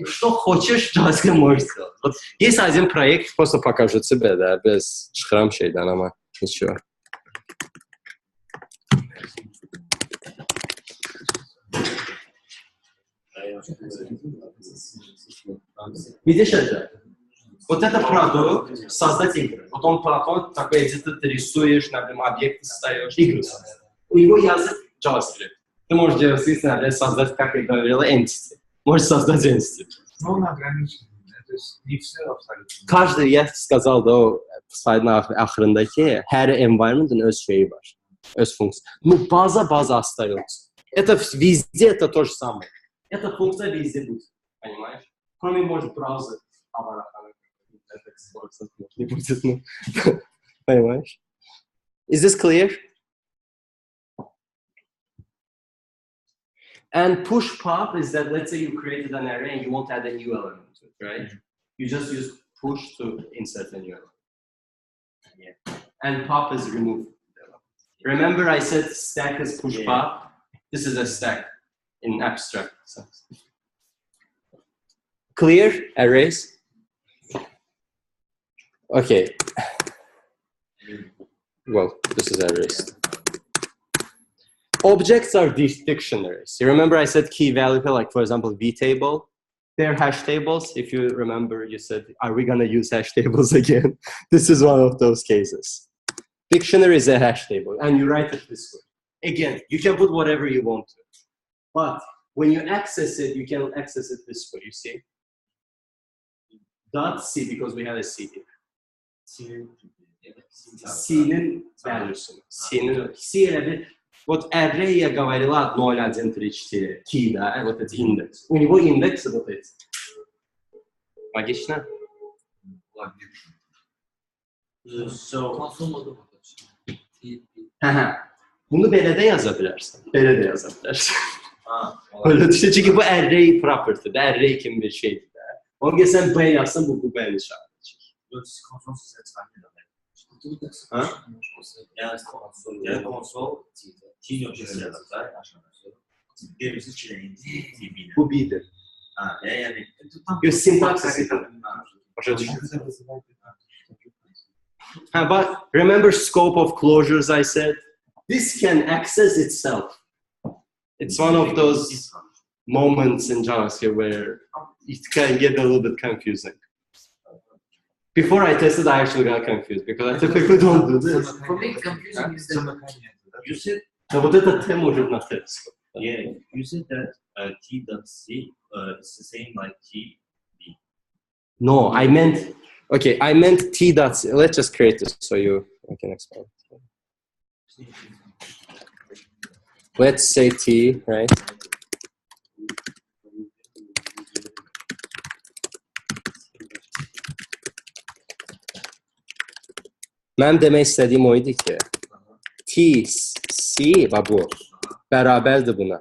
S1: что хочешь, JavaScript можешь сделать. Вот есть один проект, просто покажу тебе, да, без шхрам шейдан, ама ничего. Видишь это? Вот это продукт, создать игры. Вот он продукт, такой, где ты рисуешь, например, объекты создаешь, игры создаешь. У него язык JavaScript. Ты можешь JavaScript создать, как я говорил, entity. Можешь создать entity.
S3: Но он ограничен. То есть не все абсолютно.
S1: Каждый, я сказал, да, в слайдın axırındaki, her environment'ın öz şeyi var. Öz функция. Ну, база остается. Это везде это то же самое. Эта функция везде будет. Понимаешь? Кроме, может, браузер. Не будет, ну. Понимаешь? Is this clear? And push pop is that, let's say you created an array and you want to add a new element to it, right? You just use push to insert a new element. Yeah. And pop is remove. Remember I said stack is push pop? This is a stack in abstract sense. Clear? Arrays? Okay. Well, this is arrays. Objects are dictionaries. You remember I said key value, like for example, vtable. They're hash tables. If you remember, you said, are we going to use hash tables again? This is one of those cases. Dictionary is a hash table, and you write it this way. Again, you can put whatever you want to. But when you access it, you can access it this way, you see? .c, because we have a c here. C'nin values. C вот array я говорила 0, 1, 3, 4, key, да, вот эти индекс. У него индексы вот эти. Логично? Bunu belə də yaza bilərsən. Belə də yaza bilərsən. Öyle düşün, çünkü bu array property, array kimi bir şeydir. Onu gəlsən B yazsan, bu B'nin işarətidir.
S2: Yani konsol T dosyası var aşağıda. Birisi çilenin
S1: Bu B'dir.
S2: Yani
S1: syntax. But remember scope of closures I said? This can access itself. It's one of those moments in JavaScript where it can get a little bit confusing. Before I tested, I actually got confused because I typically don't do this.
S5: For me, confusing is that
S2: you said
S1: вот это T может на T.
S2: Yeah, you said that T.C is the same like T.
S1: No, I meant T.C. Let's just create this so I can explain. Let's say T, right? Mən demək istədiyim o idi ki, T, C və bu bərabərdir buna.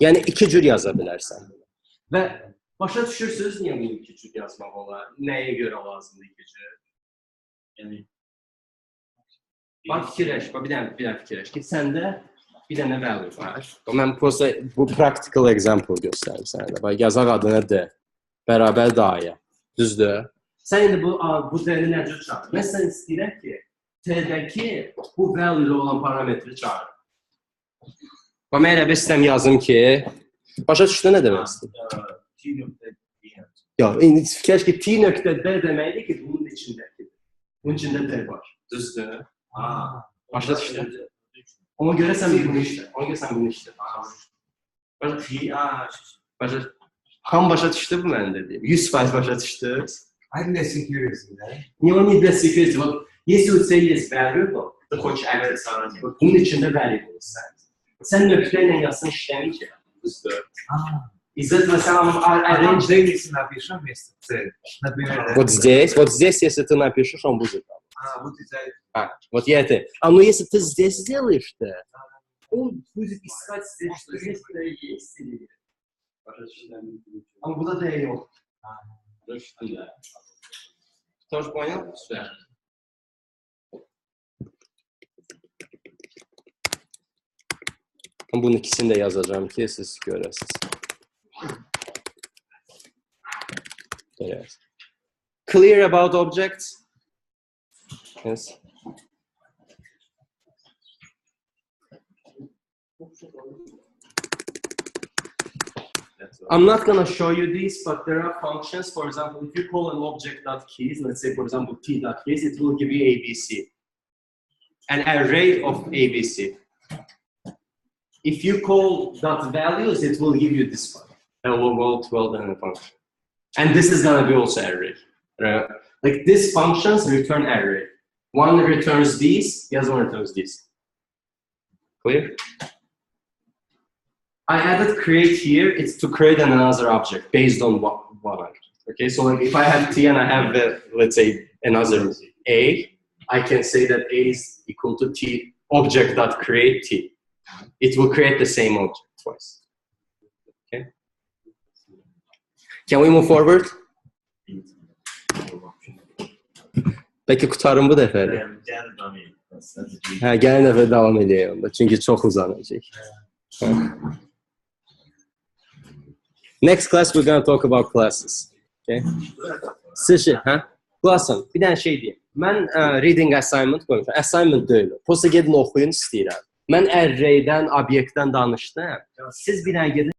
S1: Yəni iki cür yaza bilərsən. Və başa düşürsünüz niyə bunu iki cür yazmaq olar? Nəyə görə lazımdır iki cür?
S2: Yani
S1: Bax fikirləş, bir dənə fikirləş ki, səndə bir dənə value var. Mən prosta bu practical example göstərim sənə də. Bax, yazaq adına D, bərabər dayə. Düzdür? Sən indi bu D-ni necə çağır? Mən sən istəyirəm ki, T-dəki bu value ilə olan parametri çağır. Bax, mən elə bir sistem yazım ki, başa düşdü nə demək istəyir? Ya, indi fikirləş ki, T.D deməkdir ki, bunun içindəkidir. Bunun içində D var. Düzdür? Başa düşdü? Ona görə sən bunu işlə. Ham başa düşdü bu mənim dediyim. 100% başa düşdü.
S3: Hadi security, да?
S1: Не он не для security. Вот если у тебя есть variable, ты хочешь access, вот bunun içində variable sən nöqtə ilə yazsın işləməyəcək. Düzdür? Из этого самого arrange
S3: Дэвисон напишем вместо C. Например,
S1: вот здесь, если ты напишешь, он будет там.
S3: вот из-за этого.
S1: Вот я это. Ну если ты здесь сделаешь-то, он будет искать здесь, что здесь есть или нет. А куда ты ее? Тоже понял? Да. Bunun ikisini de yazacağım ki siz görəsiniz. Evet. Clear about objects. Yes. I'm not going to show you these, but there are functions. For example, if you call an object.keys, let's say, for example, t.keys, it will give you ABC. An array of ABC. If you call .values, it will give you this one. Hello world 12 and a function. And this is going to be also array. Right? Like these functions return array. One returns these, the other one returns this. Clear? I added create here. It's to create another object based on one. Okay, so like if I have T and I have, let's say, another A, I can say that A is equal to T object.create T. It will create the same object twice. Okay. Can we move forward? Peki qutarım bu dəfə. Hə, gələn dəfə davam edəyək onda. Çünki çox uzanacaq. Next class we're going to talk about classes. Okay? Sışı, hə? Class'ın bir dənə şey deyim. Mən reading assignment qoymuşam. Assignment deyil. Prosta gedin oxuyun istəyirəm. Mən array'dən, obyektdən danışdım. Siz bir dənə gedin